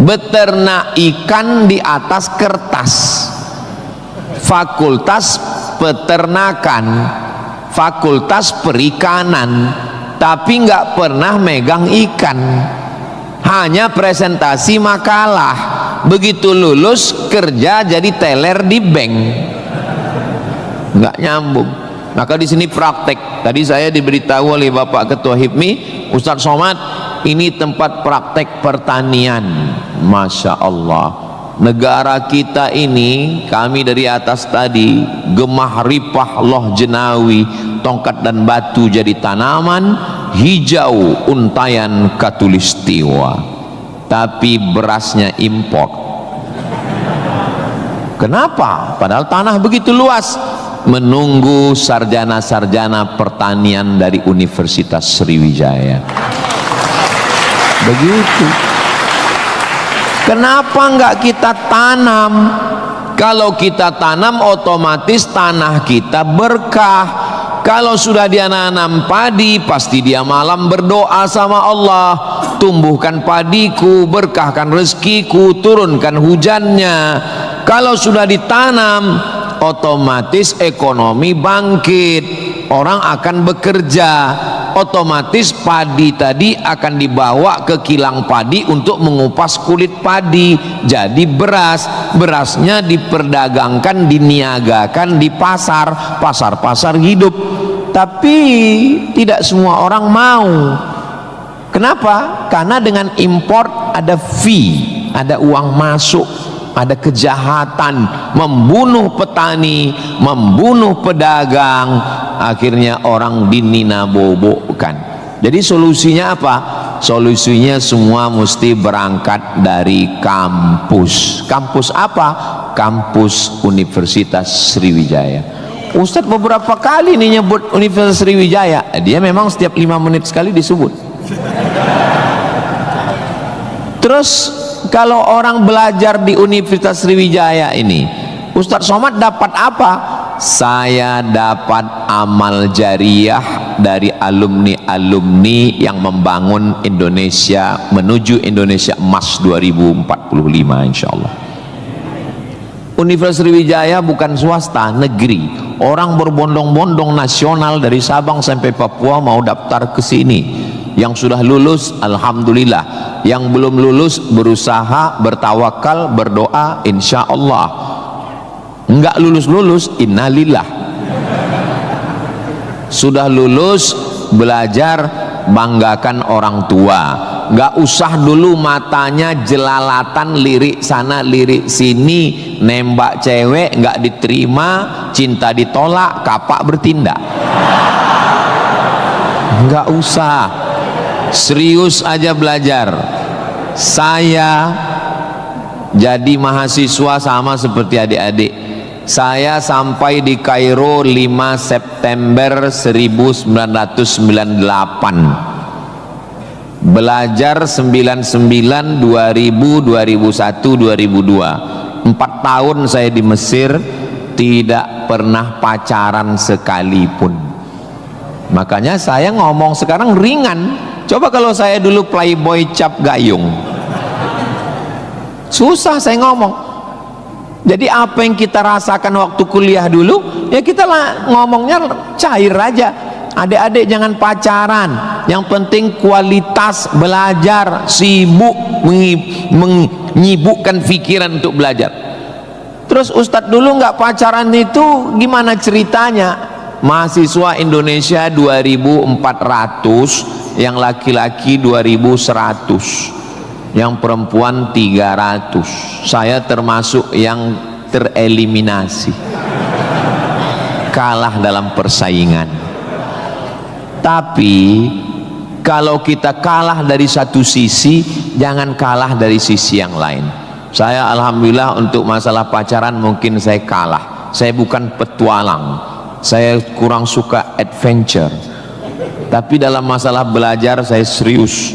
beternak ikan di atas kertas. Fakultas peternakan, fakultas perikanan, tapi nggak pernah megang ikan, hanya presentasi makalah. Begitu lulus kerja jadi teller di bank, nggak nyambung. Maka di sini praktek. Tadi saya diberitahu oleh Bapak Ketua HIPMI, Ustadz Somad, ini tempat praktek pertanian. Masya Allah, negara kita ini, kami dari atas tadi, gemah ripah loh jenawi, tongkat dan batu jadi tanaman, hijau untayan katulistiwa, tapi berasnya impor. Kenapa? Padahal tanah begitu luas. Menunggu sarjana-sarjana pertanian dari Universitas Sriwijaya. Begitu. Kenapa enggak kita tanam? Kalau kita tanam otomatis tanah kita berkah. Kalau sudah dia nanam padi, pasti dia malam berdoa sama Allah, tumbuhkan padiku, berkahkan rezekiku, turunkan hujannya. Kalau sudah ditanam, otomatis ekonomi bangkit, orang akan bekerja, otomatis padi tadi akan dibawa ke kilang padi untuk mengupas kulit padi jadi beras. Berasnya diperdagangkan, diniagakan di pasar-pasar hidup. Tapi tidak semua orang mau. Kenapa? Karena dengan import ada fee, ada uang masuk, ada kejahatan, membunuh petani, membunuh pedagang, akhirnya orang dininabobokan. Jadi solusinya apa? Solusinya semua mesti berangkat dari kampus. Kampus apa? Kampus Universitas Sriwijaya. Ustadz beberapa kali nih nyebut Universitas Sriwijaya, dia memang setiap 5 menit sekali disebut. Terus kalau orang belajar di Universitas Sriwijaya ini, Ustadz Somad dapat apa? Saya dapat amal jariah dari alumni-alumni yang membangun Indonesia menuju Indonesia Emas 2045 insyaallah. Universitas Sriwijaya bukan swasta, negeri. Orang berbondong-bondong nasional dari Sabang sampai Papua mau daftar ke sini. Yang sudah lulus alhamdulillah, yang belum lulus berusaha, bertawakal, berdoa, insya Allah. Enggak lulus innalillah. Sudah lulus, belajar, banggakan orang tua. Enggak usah dulu matanya jelalatan, lirik sana lirik sini, nembak cewek enggak diterima, cinta ditolak, kapak bertindak. Enggak usah, serius aja belajar. Saya jadi mahasiswa sama seperti adik-adik. Saya sampai di Kairo 5 September 1998. Belajar 99, 2000, 2001, 2002. 4 tahun saya di Mesir, tidak pernah pacaran sekalipun. Makanya saya ngomong sekarang ringan. Coba kalau saya dulu playboy cap gayung, susah saya ngomong. Jadi apa yang kita rasakan waktu kuliah dulu, ya kita ngomongnya cair aja. Adik-adik jangan pacaran, yang penting kualitas belajar, sibuk menyibukkan pikiran untuk belajar. Terus Ustadz dulu nggak pacaran itu gimana ceritanya? Mahasiswa Indonesia 2400, yang laki-laki 2100, yang perempuan 300. Saya termasuk yang tereliminasi, kalah dalam persaingan. Tapi kalau kita kalah dari satu sisi, jangan kalah dari sisi yang lain. Saya alhamdulillah untuk masalah pacaran mungkin saya kalah. Saya bukan petualang, saya kurang suka adventure. Tapi dalam masalah belajar saya serius.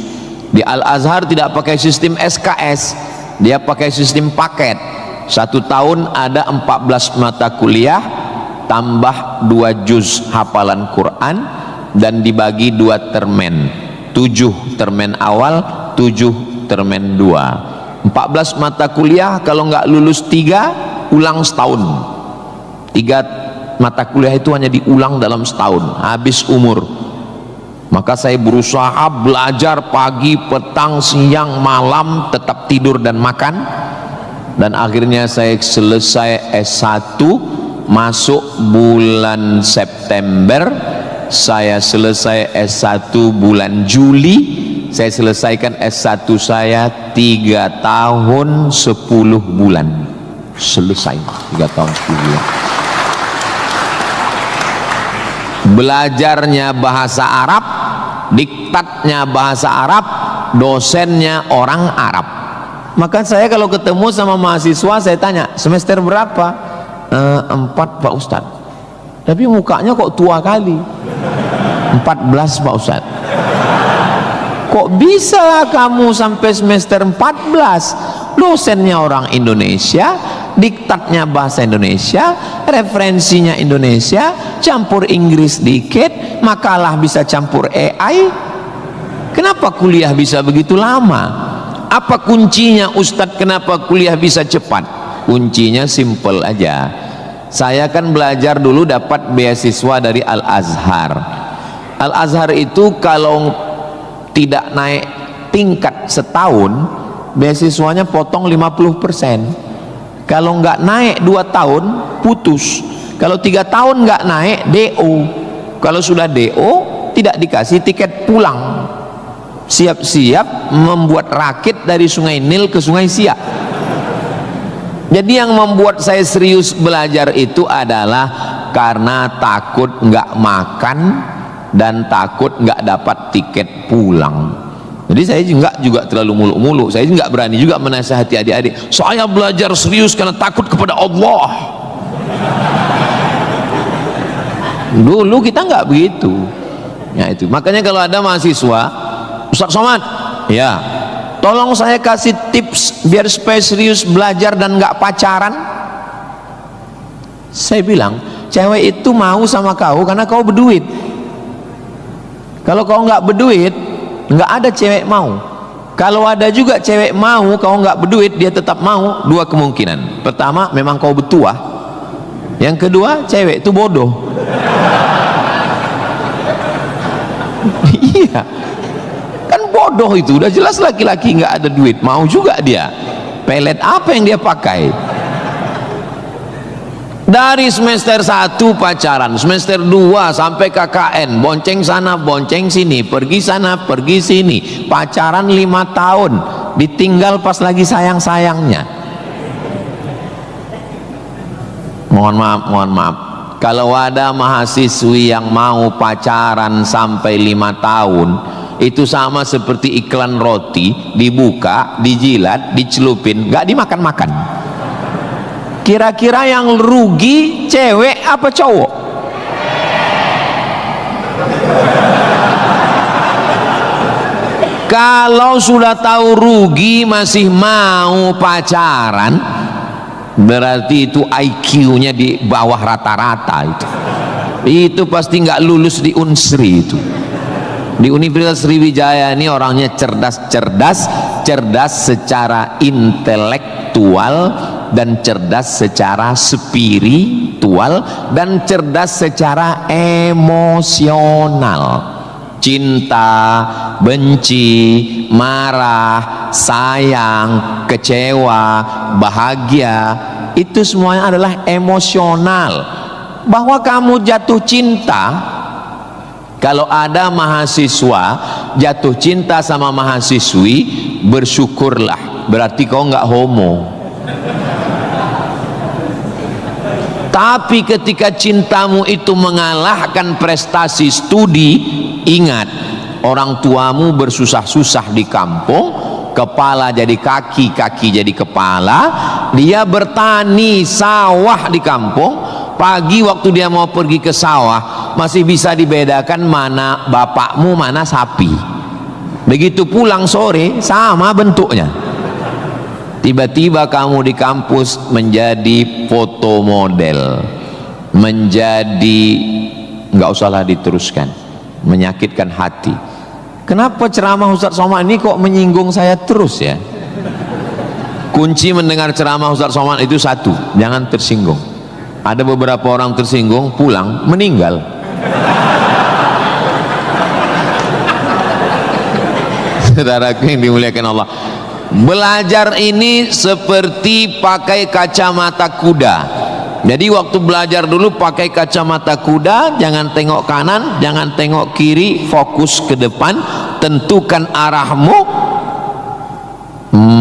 Di Al-Azhar tidak pakai sistem SKS, dia pakai sistem paket. 1 tahun ada 14 mata kuliah tambah 2 juz hafalan Quran dan dibagi 2 termen, 7 termen awal, 7 termen 2. 14 mata kuliah, kalau nggak lulus 3 ulang setahun. 3 mata kuliah itu hanya diulang dalam setahun, habis umur. Maka saya berusaha belajar pagi, petang, siang, malam, tetap tidur dan makan, dan akhirnya saya selesai S1 masuk bulan September. Saya selesai S1 bulan Juli. Saya selesaikan S1 saya 3 tahun 10 bulan. Selesai 3 tahun 10 bulan. Belajarnya bahasa Arab, diktatnya bahasa Arab, dosennya orang Arab. Maka saya kalau ketemu sama mahasiswa saya tanya, semester berapa? 4 Pak Ustadz. Tapi mukanya kok tua kali. 14 Pak Ustadz. Kok bisa kamu sampai semester 14? Dosennya orang Indonesia, diktatnya bahasa Indonesia, referensinya Indonesia, campur Inggris dikit, makalah bisa campur AI. Kenapa kuliah bisa begitu lama? Apa kuncinya Ustadz, kenapa kuliah bisa cepat? Kuncinya simple aja. Saya kan belajar dulu dapat beasiswa dari Al-Azhar. Al-Azhar itu kalau tidak naik tingkat setahun, beasiswanya potong 50%. Kalau nggak naik 2 tahun putus. Kalau 3 tahun nggak naik DO. Kalau sudah DO tidak dikasih tiket pulang. Siap-siap membuat rakit dari Sungai Nil ke Sungai Siak. Jadi yang membuat saya serius belajar itu adalah karena takut nggak makan dan takut nggak dapat tiket pulang. Jadi saya juga terlalu muluk-muluk. Saya nggak berani juga menasihati adik-adik. Saya belajar serius karena takut kepada Allah. Dulu kita nggak begitu. Ya itu. Makanya kalau ada mahasiswa, Ustaz Somad, ya, tolong saya kasih tips biar supaya serius belajar dan nggak pacaran. Saya bilang, cewek itu mau sama kau karena kau berduit. Kalau kau nggak berduit, nggak ada cewek mau. Kalau ada juga cewek mau, kau nggak berduit, dia tetap mau. 2 kemungkinan. Pertama, memang kau betua. Yang kedua, cewek itu bodoh. Iya, kan bodoh itu. Udah jelas laki-laki nggak ada duit, mau juga dia. Pelet apa yang dia pakai? Dari semester 1 pacaran, semester 2 sampai KKN, bonceng sana bonceng sini, pergi sana pergi sini, pacaran 5 tahun, ditinggal pas lagi sayang-sayangnya. Mohon maaf, kalau ada mahasiswi yang mau pacaran sampai 5 tahun, itu sama seperti iklan roti, dibuka, dijilat, dicelupin, nggak dimakan-makan. Kira-kira yang rugi cewek apa cowok? Kalau sudah tahu rugi masih mau pacaran, berarti itu IQ-nya di bawah rata-rata itu. Itu pasti nggak lulus di Unsri itu. Di Universitas Sriwijaya ini orangnya cerdas secara intelektual dan cerdas secara spiritual dan cerdas secara emosional. Cinta, benci, marah, sayang, kecewa, bahagia, itu semuanya adalah emosional. Bahwa kamu jatuh cinta, kalau ada mahasiswa jatuh cinta sama mahasiswi, bersyukurlah, berarti kau nggak homo. Tapi ketika cintamu itu mengalahkan prestasi studi, ingat, orang tuamu bersusah-susah di kampung kepala jadi kaki, kaki jadi kepala. Dia bertani sawah di kampung. Pagi waktu dia mau pergi ke sawah masih bisa dibedakan mana bapakmu, mana sapi. Begitu pulang sore sama bentuknya. Tiba-tiba kamu di kampus menjadi foto model, menjadi, nggak usahlah diteruskan, menyakitkan hati. Kenapa ceramah Ustaz Somad ini kok menyinggung saya terus ya? Kunci mendengar ceramah Ustaz Somad itu satu, jangan tersinggung. Ada beberapa orang tersinggung, pulang meninggal. Saudaraku yang dimuliakan Allah, belajar ini seperti pakai kacamata kuda. Jadi waktu belajar dulu pakai kacamata kuda, jangan tengok kanan, jangan tengok kiri, fokus ke depan, tentukan arahmu,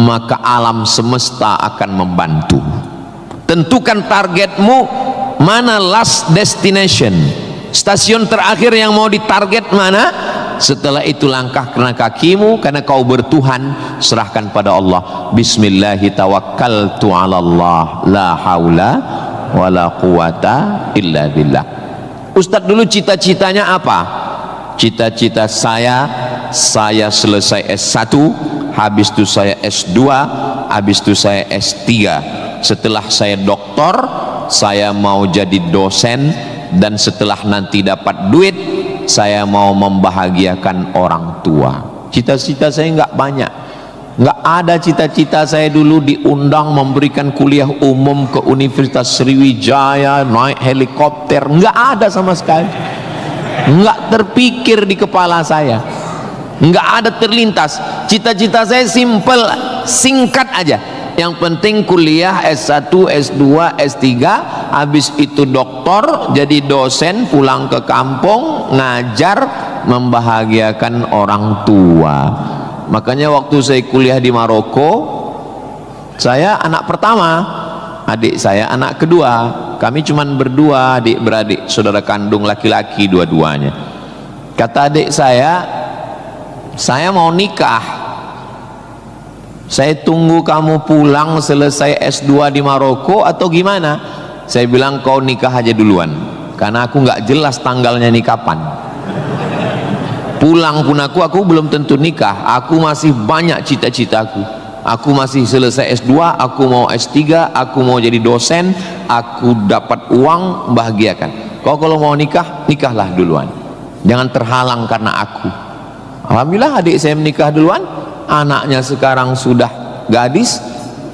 maka alam semesta akan membantu. Tentukan targetmu, mana last destination, stasiun terakhir yang mau ditarget mana. Setelah itu langkah karena kakimu, karena kau bertuhan, serahkan pada Allah. Bismillahi tawakkaltu ala Allah, la haula wala quwata illa billah. Ustadz dulu cita-citanya apa? Cita-cita saya selesai S1, habis itu saya S2, habis itu saya S3. Setelah saya doktor, saya mau jadi dosen, dan setelah nanti dapat duit, saya mau membahagiakan orang tua. Cita-cita saya nggak banyak, nggak ada cita-cita saya dulu diundang memberikan kuliah umum ke Universitas Sriwijaya, naik helikopter, nggak ada sama sekali, nggak terpikir di kepala saya, nggak ada terlintas. Cita-cita saya simple, singkat aja. Yang penting kuliah S1, S2, S3, habis itu doktor, jadi dosen, pulang ke kampung, ngajar, membahagiakan orang tua. Makanya waktu saya kuliah di Maroko, saya anak pertama, adik saya anak kedua. Kami cuman berdua, adik beradik, saudara kandung laki-laki dua-duanya. Kata adik saya mau nikah. Saya tunggu kamu pulang selesai S2 di Maroko atau gimana? Saya bilang kau nikah aja duluan, karena aku nggak jelas tanggalnya nih kapan. Pulang pun aku belum tentu nikah. Aku masih banyak cita-citaku. Aku masih selesai S2, aku mau S3, aku mau jadi dosen, aku dapat uang, bahagiakan. Kau kalau mau nikah, nikahlah duluan, jangan terhalang karena aku. Alhamdulillah adik saya menikah duluan. Anaknya sekarang sudah gadis,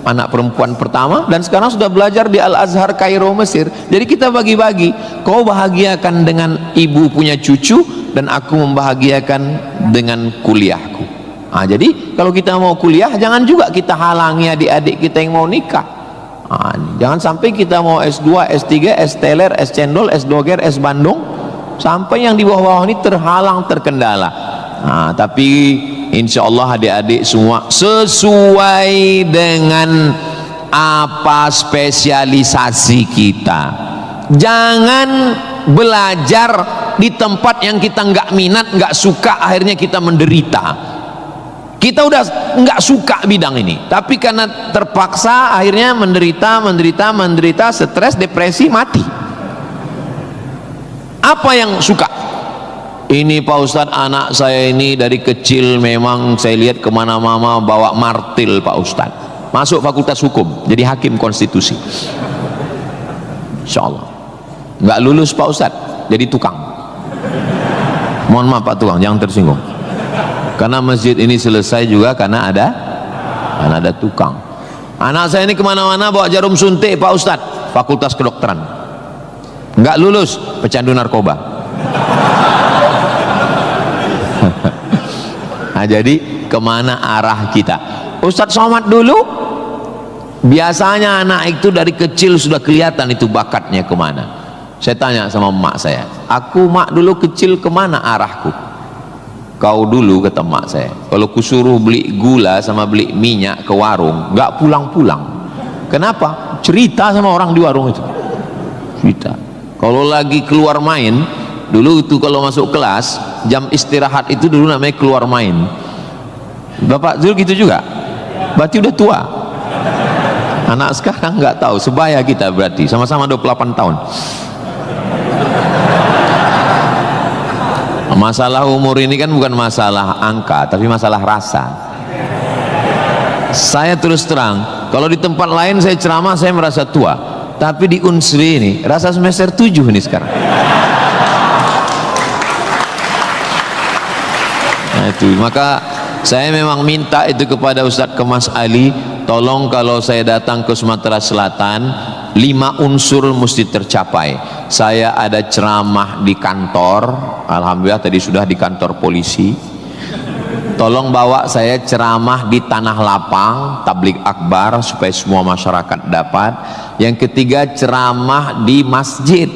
anak perempuan pertama, dan sekarang sudah belajar di Al-Azhar Kairo, Mesir. Jadi kita bagi-bagi, kau bahagiakan dengan ibu punya cucu, dan aku membahagiakan dengan kuliahku. Jadi kalau kita mau kuliah, jangan juga kita halangi adik-adik kita yang mau nikah. Jangan sampai kita mau S2, S3, S teler, S cendol, S doger, S bandung, sampai yang di bawah-bawah ini terhalang, terkendala. Tapi insya Allah adik-adik semua sesuai dengan apa spesialisasi kita. Jangan belajar di tempat yang kita nggak minat, nggak suka, akhirnya kita menderita. Kita udah nggak suka bidang ini, tapi karena terpaksa akhirnya menderita, stres, depresi, mati. Apa yang suka? Ini Pak Ustadz, anak saya ini dari kecil memang saya lihat kemana-mana bawa martil Pak Ustadz. Masuk fakultas hukum, jadi hakim konstitusi. Insya Allah. Nggak lulus Pak Ustadz, jadi tukang. Mohon maaf Pak Tukang, jangan tersinggung. Karena masjid ini selesai juga karena ada tukang. Anak saya ini kemana-mana bawa jarum suntik Pak Ustadz, fakultas kedokteran. Nggak lulus, pecandu narkoba. Jadi kemana arah kita? Ustadz Somad dulu biasanya anak itu dari kecil sudah kelihatan itu bakatnya kemana. Saya tanya sama emak saya, aku mak dulu kecil kemana arahku? Kau dulu, kata emak saya, kalau kusuruh beli gula sama beli minyak ke warung nggak pulang-pulang. Kenapa? Cerita sama orang di warung itu, cerita. Kalau lagi keluar main dulu itu, kalau masuk kelas jam istirahat itu dulu namanya keluar main. Bapak Zul gitu juga? Berarti udah tua. Anak sekarang nggak tahu, sebaya kita berarti, sama-sama 28 tahun. Masalah umur ini kan bukan masalah angka, tapi masalah rasa. Saya terus terang, kalau di tempat lain saya ceramah saya merasa tua, tapi di Unsri ini rasa semester 7 ini sekarang. Nah itu, maka saya memang minta itu kepada Ustadz Kemas Ali, tolong kalau saya datang ke Sumatera Selatan 5 unsur mesti tercapai. Saya ada ceramah di kantor, alhamdulillah tadi sudah di kantor polisi. Tolong bawa saya ceramah di tanah lapang, tablik akbar supaya semua masyarakat dapat. Yang ketiga ceramah di masjid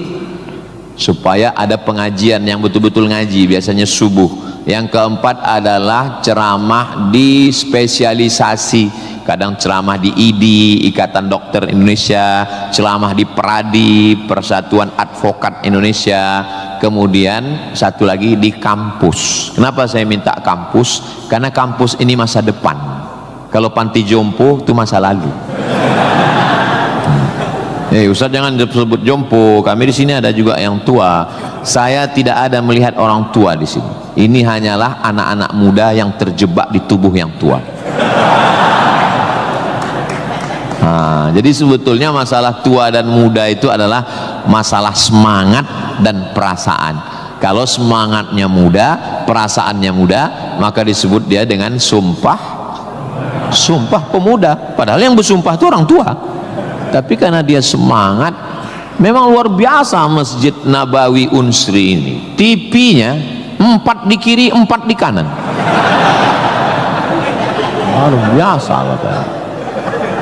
supaya ada pengajian yang betul-betul ngaji, biasanya subuh. Yang keempat adalah ceramah di spesialisasi, kadang ceramah di IDI, Ikatan Dokter Indonesia, ceramah di PERADI, Persatuan Advokat Indonesia, kemudian satu lagi di kampus. Kenapa saya minta kampus? Karena kampus ini masa depan. Kalau panti jompo itu masa lalu. Ustaz jangan sebut jompo, kami di sini ada juga yang tua. Saya tidak ada melihat orang tua di sini. Ini hanyalah anak-anak muda yang terjebak di tubuh yang tua. Nah, jadi sebetulnya masalah tua dan muda itu adalah masalah semangat dan perasaan. Kalau semangatnya muda, perasaannya muda, maka disebut dia dengan sumpah pemuda. Padahal yang bersumpah itu orang tua. Tapi karena dia semangat, memang luar biasa Masjid Nabawi Unsri ini. TV-nya 4 di kiri, 4 di kanan. Luar biasa Bapak.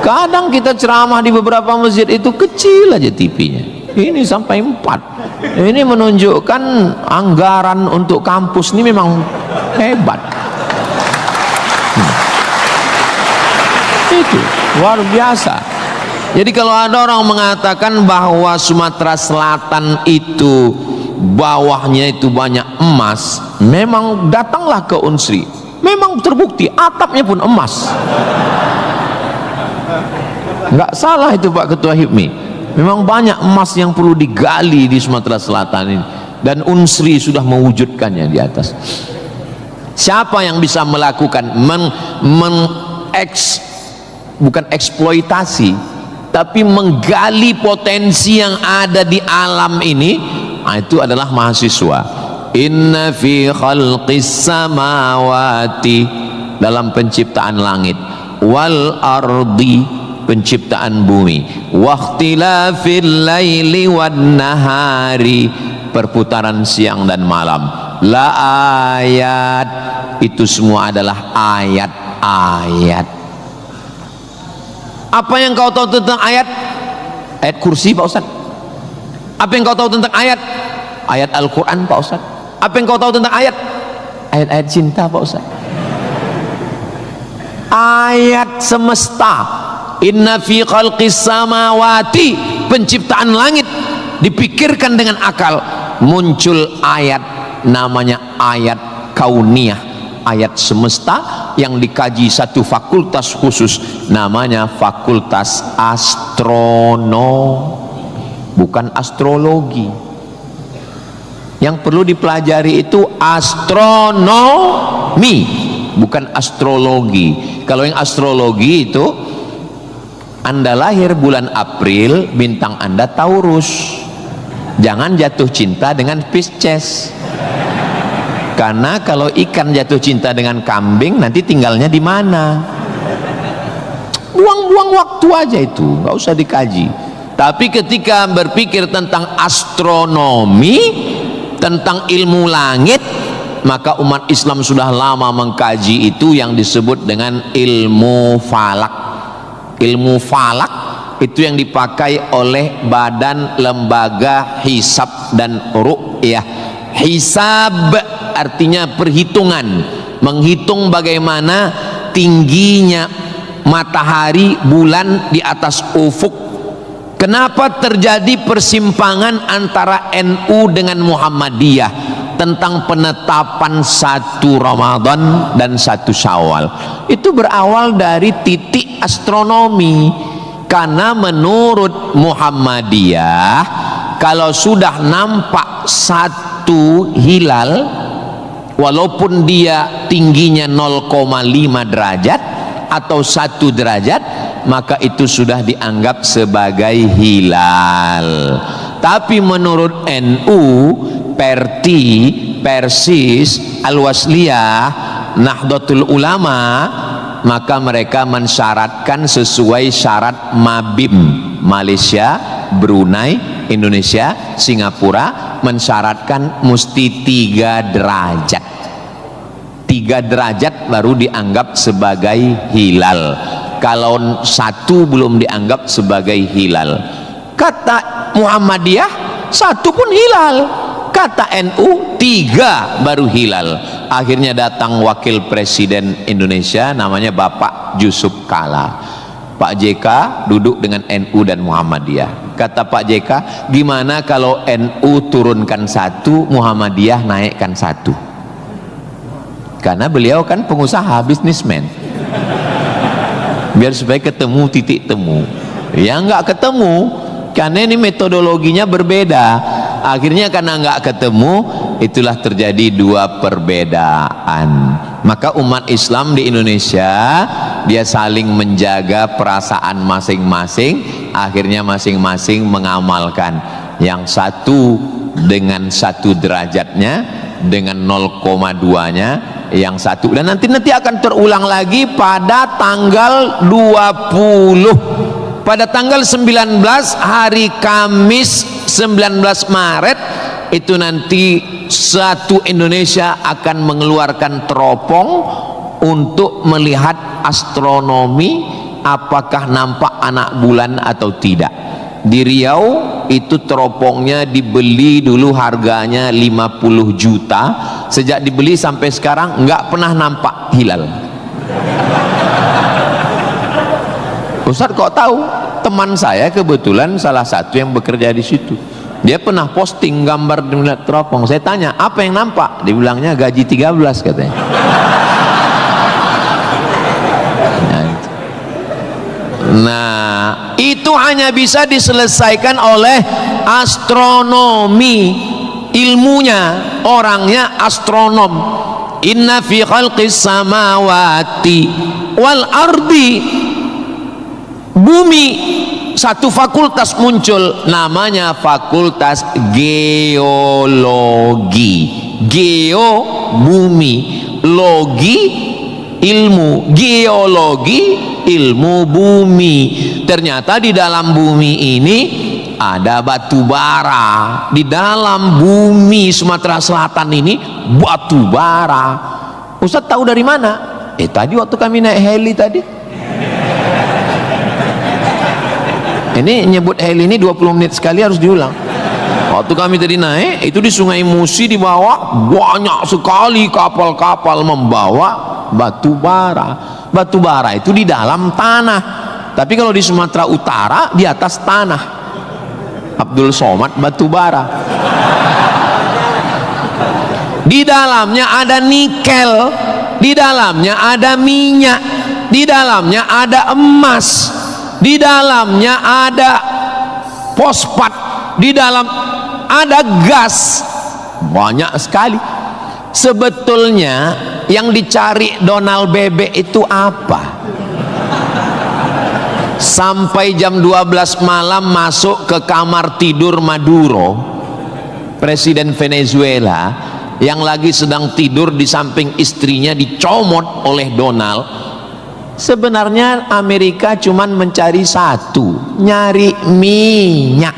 Kadang kita ceramah di beberapa masjid itu kecil aja TV-nya. Ini sampai 4. Ini menunjukkan anggaran untuk kampus ini memang hebat. Itu luar biasa. Jadi kalau ada orang mengatakan bahwa Sumatera Selatan itu bawahnya itu banyak emas, memang datanglah ke Unsri, memang terbukti atapnya pun emas. Nggak salah itu Pak Ketua HIPMI, memang banyak emas yang perlu digali di Sumatera Selatan ini, dan Unsri sudah mewujudkannya di atas. Siapa yang bisa melakukan bukan eksploitasi, tapi menggali potensi yang ada di alam ini, itu adalah mahasiswa. Inna fi khalqis samawati, dalam penciptaan langit, wal ardi, penciptaan bumi, wakhtilafil laili wan nahari, perputaran siang dan malam, la ayat, itu semua adalah ayat-ayat. Apa yang kau tahu tentang ayat? Ayat kursi Pak Ustaz. Apa yang kau tahu tentang ayat? Ayat Al-Quran Pak Ustaz. Apa yang kau tahu tentang ayat? Ayat-ayat cinta Pak Ustaz. Ayat semesta. Inna fi khalqis samawati, penciptaan langit, dipikirkan dengan akal, muncul ayat, namanya ayat kauniyah, ayat semesta yang dikaji satu fakultas khusus, namanya fakultas astronomi, bukan astrologi. Yang perlu dipelajari itu astronomi, bukan astrologi. Kalau yang astrologi itu, Anda lahir bulan April, bintang Anda Taurus, jangan jatuh cinta dengan Pisces. Karena kalau ikan jatuh cinta dengan kambing, nanti tinggalnya di mana? Buang-buang waktu aja itu, nggak usah dikaji. Tapi ketika berpikir tentang astronomi, tentang ilmu langit, maka umat Islam sudah lama mengkaji itu yang disebut dengan ilmu falak. Ilmu falak itu yang dipakai oleh Badan Lembaga Hisab dan Ru'yah. Hisab artinya perhitungan, menghitung bagaimana tingginya matahari, bulan di atas ufuk. Kenapa terjadi persimpangan antara NU dengan Muhammadiyah? tentang penetapan 1 Ramadan dan 1 Syawal itu berawal dari titik astronomi, karena menurut Muhammadiyah kalau sudah nampak 1 hilal walaupun dia tingginya 0,5 derajat atau 1 derajat, maka itu sudah dianggap sebagai hilal. Tapi menurut NU, Perti, Persis, Al-Wasliyah, Nahdlatul Ulama, maka mereka mensyaratkan sesuai syarat Mabim, Malaysia, Brunei, Indonesia, Singapura, mensyaratkan mesti 3 derajat. 3 derajat baru dianggap sebagai hilal. Kalau 1 belum dianggap sebagai hilal. Kata Muhammadiyah 1 pun hilal, kata NU 3 baru hilal. Akhirnya datang wakil presiden Indonesia namanya Bapak Yusuf Kala. Pak JK duduk dengan NU dan Muhammadiyah. Kata Pak JK, gimana kalau NU turunkan 1, Muhammadiyah naikkan 1? Karena beliau kan pengusaha, bisnismen, biar supaya ketemu titik temu. Ya nggak ketemu, karena ini metodologinya berbeda. Akhirnya karena nggak ketemu, itulah terjadi 2 perbedaan. Maka umat Islam di Indonesia dia saling menjaga perasaan masing-masing. Akhirnya masing-masing mengamalkan yang 1 dengan 1 derajatnya, dengan 0,2-nya yang 1, dan nanti akan terulang lagi pada tanggal 20, pada tanggal 19 hari Kamis 19 Maret itu nanti satu Indonesia akan mengeluarkan teropong untuk melihat astronomi apakah nampak anak bulan atau tidak. Di Riau itu teropongnya dibeli dulu harganya 50 juta, sejak dibeli sampai sekarang nggak pernah nampak hilal. Ustaz kok tahu? Teman saya kebetulan salah satu yang bekerja di situ, dia pernah posting gambar di teropong. Saya tanya apa yang nampak, dibilangnya gaji 13 katanya. Nah, itu hanya bisa diselesaikan oleh astronomi, ilmunya, orangnya astronom. Inna fi khalqis samawati wal ardi, bumi, satu fakultas muncul namanya fakultas geologi. Geo bumi, logi ilmu, geologi ilmu bumi. Ternyata di dalam bumi ini ada batu bara. Di dalam bumi Sumatera Selatan ini batu bara. Ustaz tahu dari mana? Tadi waktu kami naik heli tadi. Ini nyebut heli ini 20 menit sekali harus diulang. Waktu kami tadi naik itu di Sungai Musi, di bawah banyak sekali kapal-kapal membawa batu bara. Batu bara itu di dalam tanah, tapi kalau di Sumatera Utara di atas tanah. Abdul Somad batu bara. Di dalamnya ada nikel, di dalamnya ada minyak, di dalamnya ada emas, di dalamnya ada fosfat, di dalam ada gas, banyak sekali. Sebetulnya yang dicari Donald Bebek itu apa? Sampai jam 12 malam masuk ke kamar tidur Maduro, presiden Venezuela, yang lagi sedang tidur di samping istrinya dicomot oleh Donald. Sebenarnya Amerika cuman mencari satu, nyari minyak.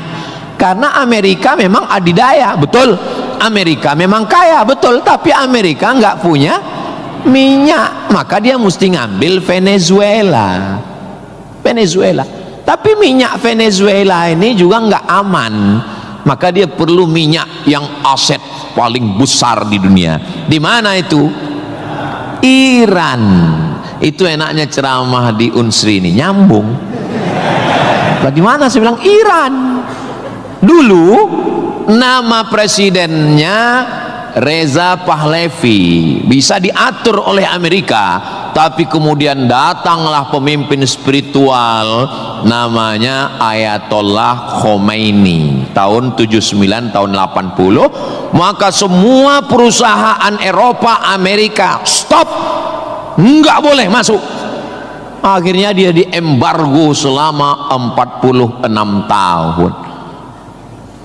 Karena Amerika memang adidaya, betul. Amerika memang kaya, betul. Tapi Amerika nggak punya minyak, maka dia mesti ngambil Venezuela. Tapi minyak Venezuela ini juga nggak aman, maka dia perlu minyak yang aset paling besar di dunia. Di mana itu? Iran. Itu enaknya ceramah di Unsri ini nyambung. Bagaimana saya bilang Iran? Dulu nama presidennya Reza Pahlavi bisa diatur oleh Amerika, tapi kemudian datanglah pemimpin spiritual namanya Ayatollah Khomeini tahun 79 tahun 80, maka semua perusahaan Eropa, Amerika stop, nggak boleh masuk. Akhirnya dia diembargo selama 46 tahun.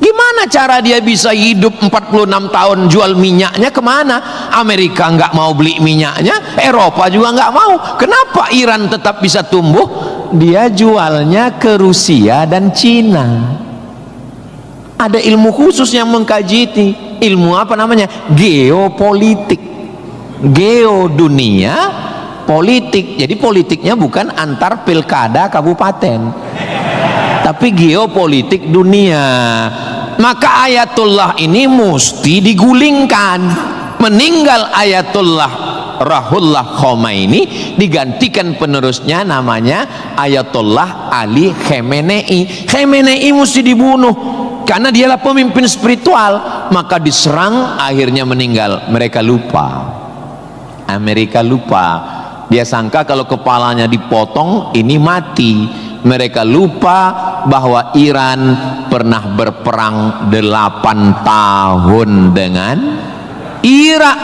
Gimana cara dia bisa hidup 46 tahun? Jual minyaknya kemana? Amerika nggak mau beli minyaknya, Eropa juga nggak mau. Kenapa Iran tetap bisa tumbuh? Dia jualnya ke Rusia dan Cina. Ada ilmu khusus yang mengkaji ini. Ilmu apa namanya? Geopolitik. Geo dunia, politik. Jadi politiknya bukan antar pilkada kabupaten, tapi geopolitik dunia. Maka Ayatullah ini mesti digulingkan. Meninggal Ayatullah Ruhollah Khomeini, digantikan penerusnya namanya Ayatollah Ali Khamenei. Khamenei mesti dibunuh karena dialah pemimpin spiritual. Maka diserang, akhirnya meninggal. Mereka lupa, Amerika lupa. Dia sangka kalau kepalanya dipotong ini mati. Mereka lupa bahwa Iran pernah berperang 8 tahun dengan Irak.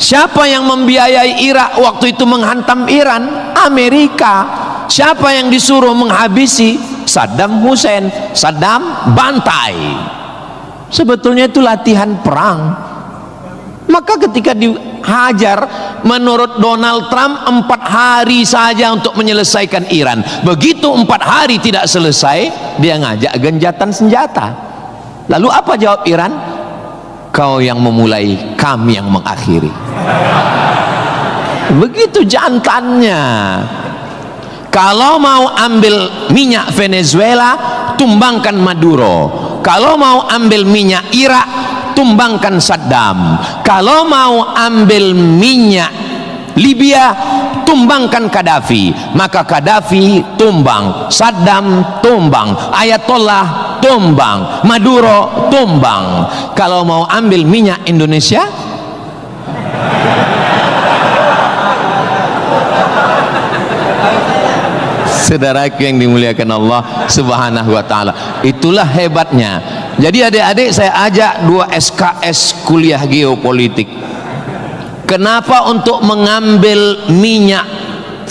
Siapa yang membiayai Irak waktu itu menghantam Iran? Amerika. Siapa yang disuruh menghabisi? Saddam Hussein. Saddam bantai. Sebetulnya itu latihan perang. Maka ketika dihajar, menurut Donald Trump 4 hari saja untuk menyelesaikan Iran. Begitu 4 hari tidak selesai, dia ngajak genjatan senjata. Lalu apa jawab Iran? Kau yang memulai, kami yang mengakhiri. Begitu jantannya. Kalau mau ambil minyak Venezuela, tumbangkan Maduro. Kalau mau ambil minyak Irak, tumbangkan Saddam. Kalau mau ambil minyak Libya, tumbangkan Gaddafi. Maka Gaddafi tumbang, Saddam tumbang, Ayatollah tumbang, Maduro tumbang. Kalau mau ambil minyak Indonesia, saudaraku yang dimuliakan Allah Subhanahu wa taala, itulah hebatnya. Jadi adik-adik saya ajak 2 SKS kuliah geopolitik. Kenapa untuk mengambil minyak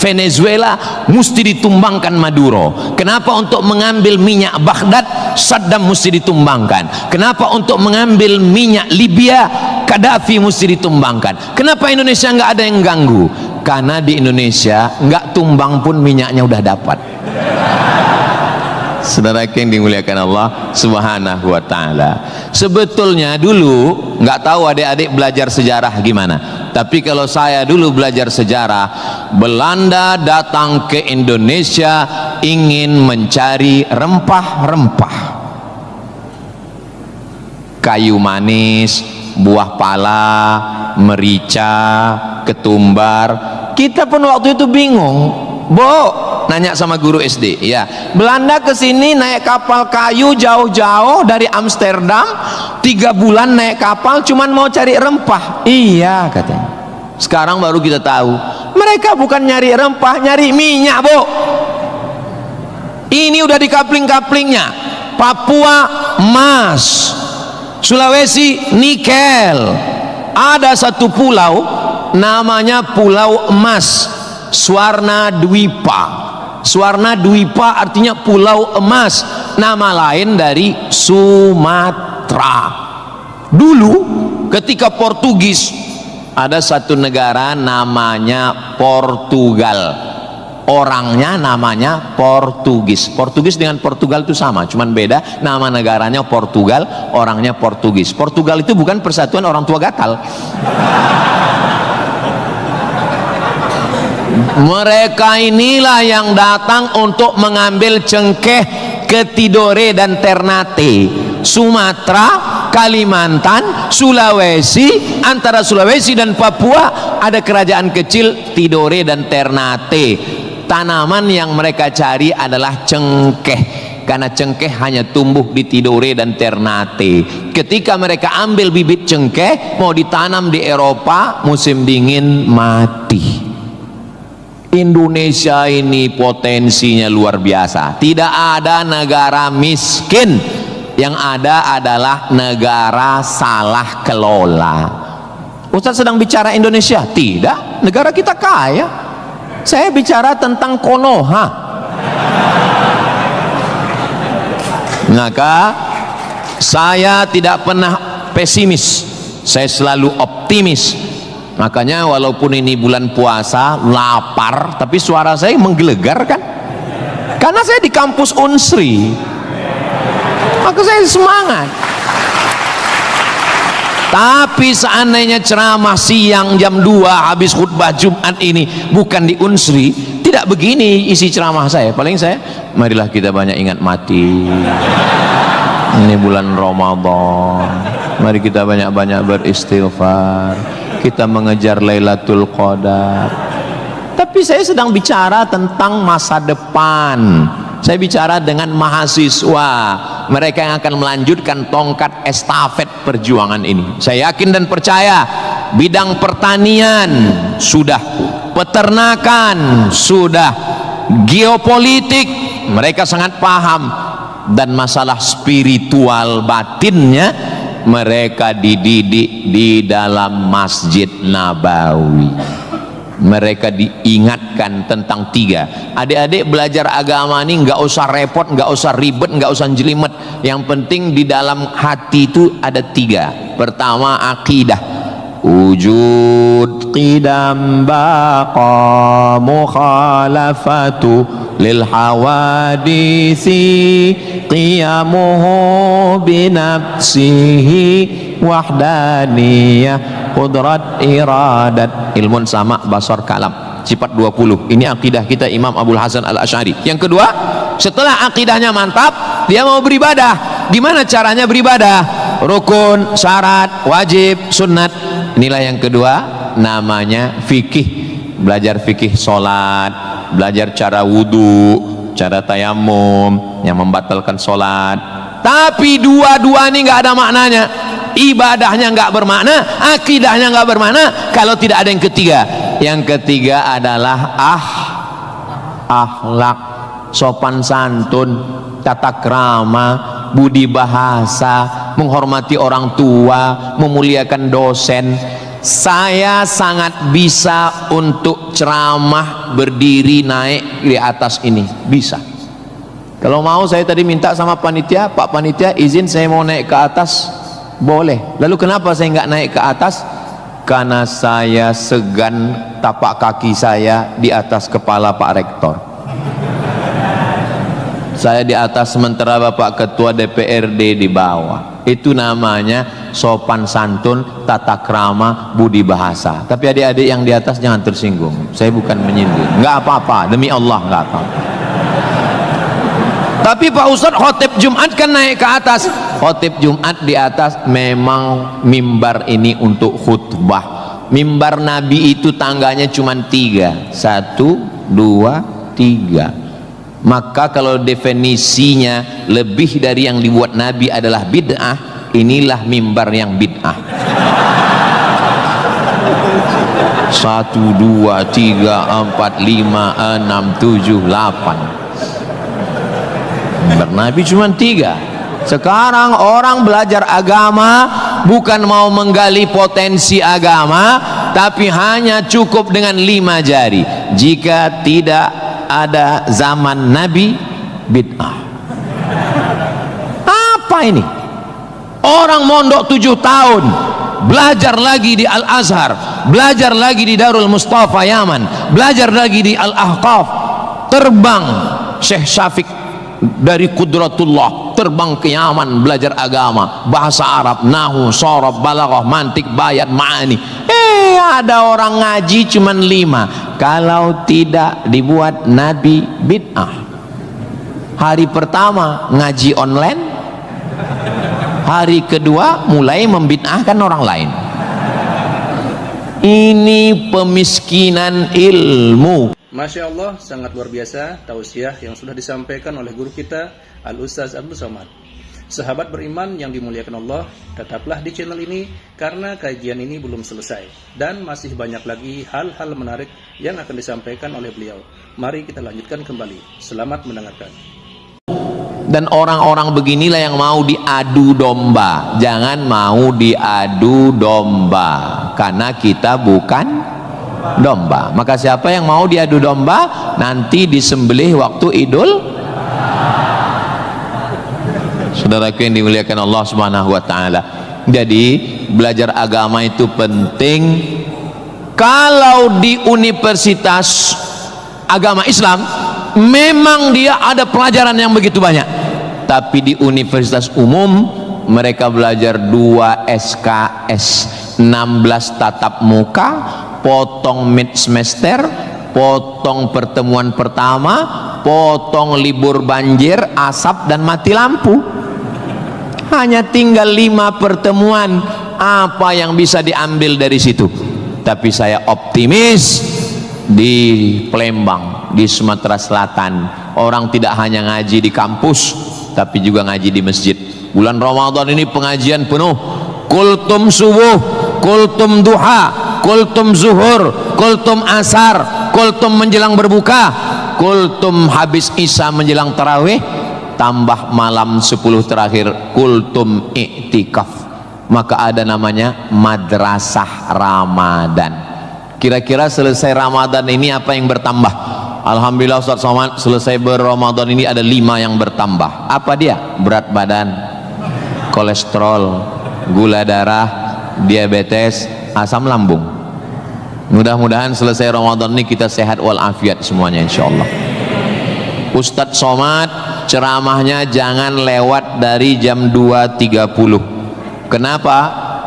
Venezuela mesti ditumbangkan Maduro? Kenapa untuk mengambil minyak Baghdad Saddam mesti ditumbangkan? Kenapa untuk mengambil minyak Libya Gaddafi mesti ditumbangkan? Kenapa Indonesia nggak ada yang ganggu? Karena di Indonesia nggak tumbang pun minyaknya udah dapat. Saudara yang dimuliakan Allah Subhanahu wa taala. Sebetulnya dulu nggak tahu adik-adik belajar sejarah gimana. Tapi kalau saya dulu belajar sejarah, Belanda datang ke Indonesia ingin mencari rempah-rempah. Kayu manis, buah pala, merica, ketumbar. Kita pun waktu itu bingung. Nanya sama guru SD, ya, Belanda kesini naik kapal kayu jauh-jauh dari Amsterdam, 3 bulan naik kapal cuman mau cari rempah. Iya katanya. Sekarang baru kita tahu mereka bukan nyari rempah, nyari minyak. Ini udah di kapling-kaplingnya. Papua emas, Sulawesi nikel. Ada satu pulau namanya Pulau Emas, Swarna Dwipa. Swarna Dwipa artinya pulau emas, nama lain dari Sumatera. Dulu ketika Portugis, ada satu negara namanya Portugal, orangnya namanya Portugis. Portugis dengan Portugal itu sama, cuman beda nama negaranya Portugal, orangnya Portugis. Portugal itu bukan persatuan orang tua gatal. Mereka inilah yang datang untuk mengambil cengkeh ke Tidore dan Ternate, Sumatera, Kalimantan, Sulawesi. Antara Sulawesi dan Papua ada kerajaan kecil Tidore dan Ternate. Tanaman yang mereka cari adalah cengkeh. karena cengkeh hanya tumbuh di Tidore dan Ternate. Ketika mereka ambil bibit cengkeh mau ditanam di Eropa, musim dingin mati. Indonesia ini potensinya luar biasa. Tidak ada negara miskin, yang ada adalah negara salah kelola. Ustaz sedang bicara Indonesia? Tidak, negara kita kaya. Saya bicara tentang Konoha. Maka saya tidak pernah pesimis, saya selalu optimis. Makanya walaupun ini bulan puasa, lapar, tapi suara saya menggelegar kan? Karena saya di kampus Unsri, maka saya semangat. Tapi seandainya ceramah siang jam 2 habis khutbah Jumat ini bukan di Unsri, tidak begini isi ceramah saya. Paling saya, marilah kita banyak ingat mati. Ini bulan Ramadan, mari kita banyak-banyak beristighfar, kita mengejar Lailatul Qadar. Tapi saya sedang bicara tentang masa depan. Saya bicara dengan mahasiswa, mereka yang akan melanjutkan tongkat estafet perjuangan ini. Saya yakin dan percaya bidang pertanian sudah, peternakan sudah, geopolitik mereka sangat paham, dan masalah spiritual batinnya mereka dididik di dalam Masjid Nabawi. Mereka diingatkan tentang 3. Adik-adik belajar agama ini nggak usah repot, nggak usah ribet, nggak usah jelimet. Yang penting di dalam hati itu ada 3. Pertama, akidah. Wujud qidam baqa mukhalafatu lil hawadisi qiyamuhu binafsihi wahdaniyah qudrat iradat ilmun sama basar kalam sifat 20. Ini akidah kita Imam Abul Hasan Al-Asy'ari. Yang kedua, setelah akidahnya mantap, dia mau beribadah. Gimana caranya beribadah? Rukun, syarat, wajib, sunnat. Inilah yang kedua, namanya fikih. Belajar fikih solat, belajar cara wudu, cara tayamum yang membatalkan solat. Tapi dua-dua ini nggak ada maknanya. Ibadahnya nggak bermakna, akidahnya nggak bermakna kalau tidak ada yang ketiga. Yang ketiga adalah akhlak, sopan santun, tata krama, budi bahasa, menghormati orang tua, memuliakan dosen. Saya sangat bisa untuk ceramah berdiri naik di atas ini, bisa. Kalau mau saya tadi minta sama panitia, Pak panitia izin saya mau naik ke atas, boleh. Lalu kenapa saya nggak naik ke atas? Karena saya segan tapak kaki saya di atas kepala Pak Rektor. Saya di atas sementara Bapak Ketua DPRD di bawah. Itu namanya sopan santun, tata krama, budi bahasa. Tapi adik-adik yang di atas jangan tersinggung. Saya bukan menyinggung. Nggak apa-apa, demi Allah nggak apa-apa. Tapi Pak Ustadz khotib Jumat kan naik ke atas. Khotib Jumat di atas memang mimbar ini untuk khutbah. Mimbar Nabi itu tangganya cuma 3. 1, 2, 3. Maka kalau definisinya lebih dari yang dibuat Nabi adalah bid'ah, inilah mimbar yang bid'ah. 1, 2, 3, 4, 5, 6, 7, 8. Mimbar Nabi cuma 3. Sekarang orang belajar agama bukan mau menggali potensi agama, tapi hanya cukup dengan 5 jari. Jika tidak ada zaman Nabi, bid'ah. Apa ini? Orang mondok 7 tahun, belajar lagi di Al-Azhar, belajar lagi di Darul Mustafa Yaman, belajar lagi di Al-Ahqaf, terbang Syekh Syafiq dari Qudratullah, terbang ke Yaman belajar agama, bahasa Arab, nahu, sorob, balaghah, mantik, bayat, ma'ani. Ada orang ngaji cuman 5. Kalau tidak dibuat Nabi, bid'ah. Hari pertama ngaji online, hari kedua mulai membid'ahkan orang lain. Ini pemiskinan ilmu. Masya Allah, sangat luar biasa tausiah yang sudah disampaikan oleh guru kita Al-Ustaz Abdul Somad. Sahabat beriman yang dimuliakan Allah, tetaplah di channel ini karena kajian ini belum selesai dan masih banyak lagi hal-hal menarik yang akan disampaikan oleh beliau. Mari kita lanjutkan kembali. Selamat mendengarkan. Dan orang-orang beginilah yang mau diadu domba. Jangan mau diadu domba, karena kita bukan domba. Maka siapa yang mau diadu domba, nanti disembelih waktu Idul. Saudaraku yang dimuliakan Allah Subhanahu wa taala. Jadi belajar agama itu penting. Kalau di universitas agama Islam memang dia ada pelajaran yang begitu banyak. Tapi di universitas umum mereka belajar 2 SKS, 16 tatap muka, potong mid semester, potong pertemuan pertama, potong libur banjir, asap dan mati lampu. Hanya tinggal 5 pertemuan. Apa yang bisa diambil dari situ? Tapi saya optimis di Palembang, di Sumatera Selatan, orang tidak hanya ngaji di kampus, tapi juga ngaji di masjid. Bulan Ramadan ini pengajian penuh. Kultum subuh, kultum duha, kultum zuhur, kultum asar, kultum menjelang berbuka, kultum habis isya menjelang tarawih, tambah malam 10 terakhir kultum iktikaf. Maka ada namanya madrasah Ramadan. Kira-kira selesai Ramadan ini apa yang bertambah? Alhamdulillah Ustaz Somad, selesai berRamadan ini ada 5 yang bertambah. Apa dia? Berat badan, kolesterol, gula darah, diabetes, asam lambung. Mudah-mudahan selesai Ramadan ini kita sehat walafiat semuanya insyaallah. Ustaz Somad ceramahnya jangan lewat dari jam 2.30. Kenapa?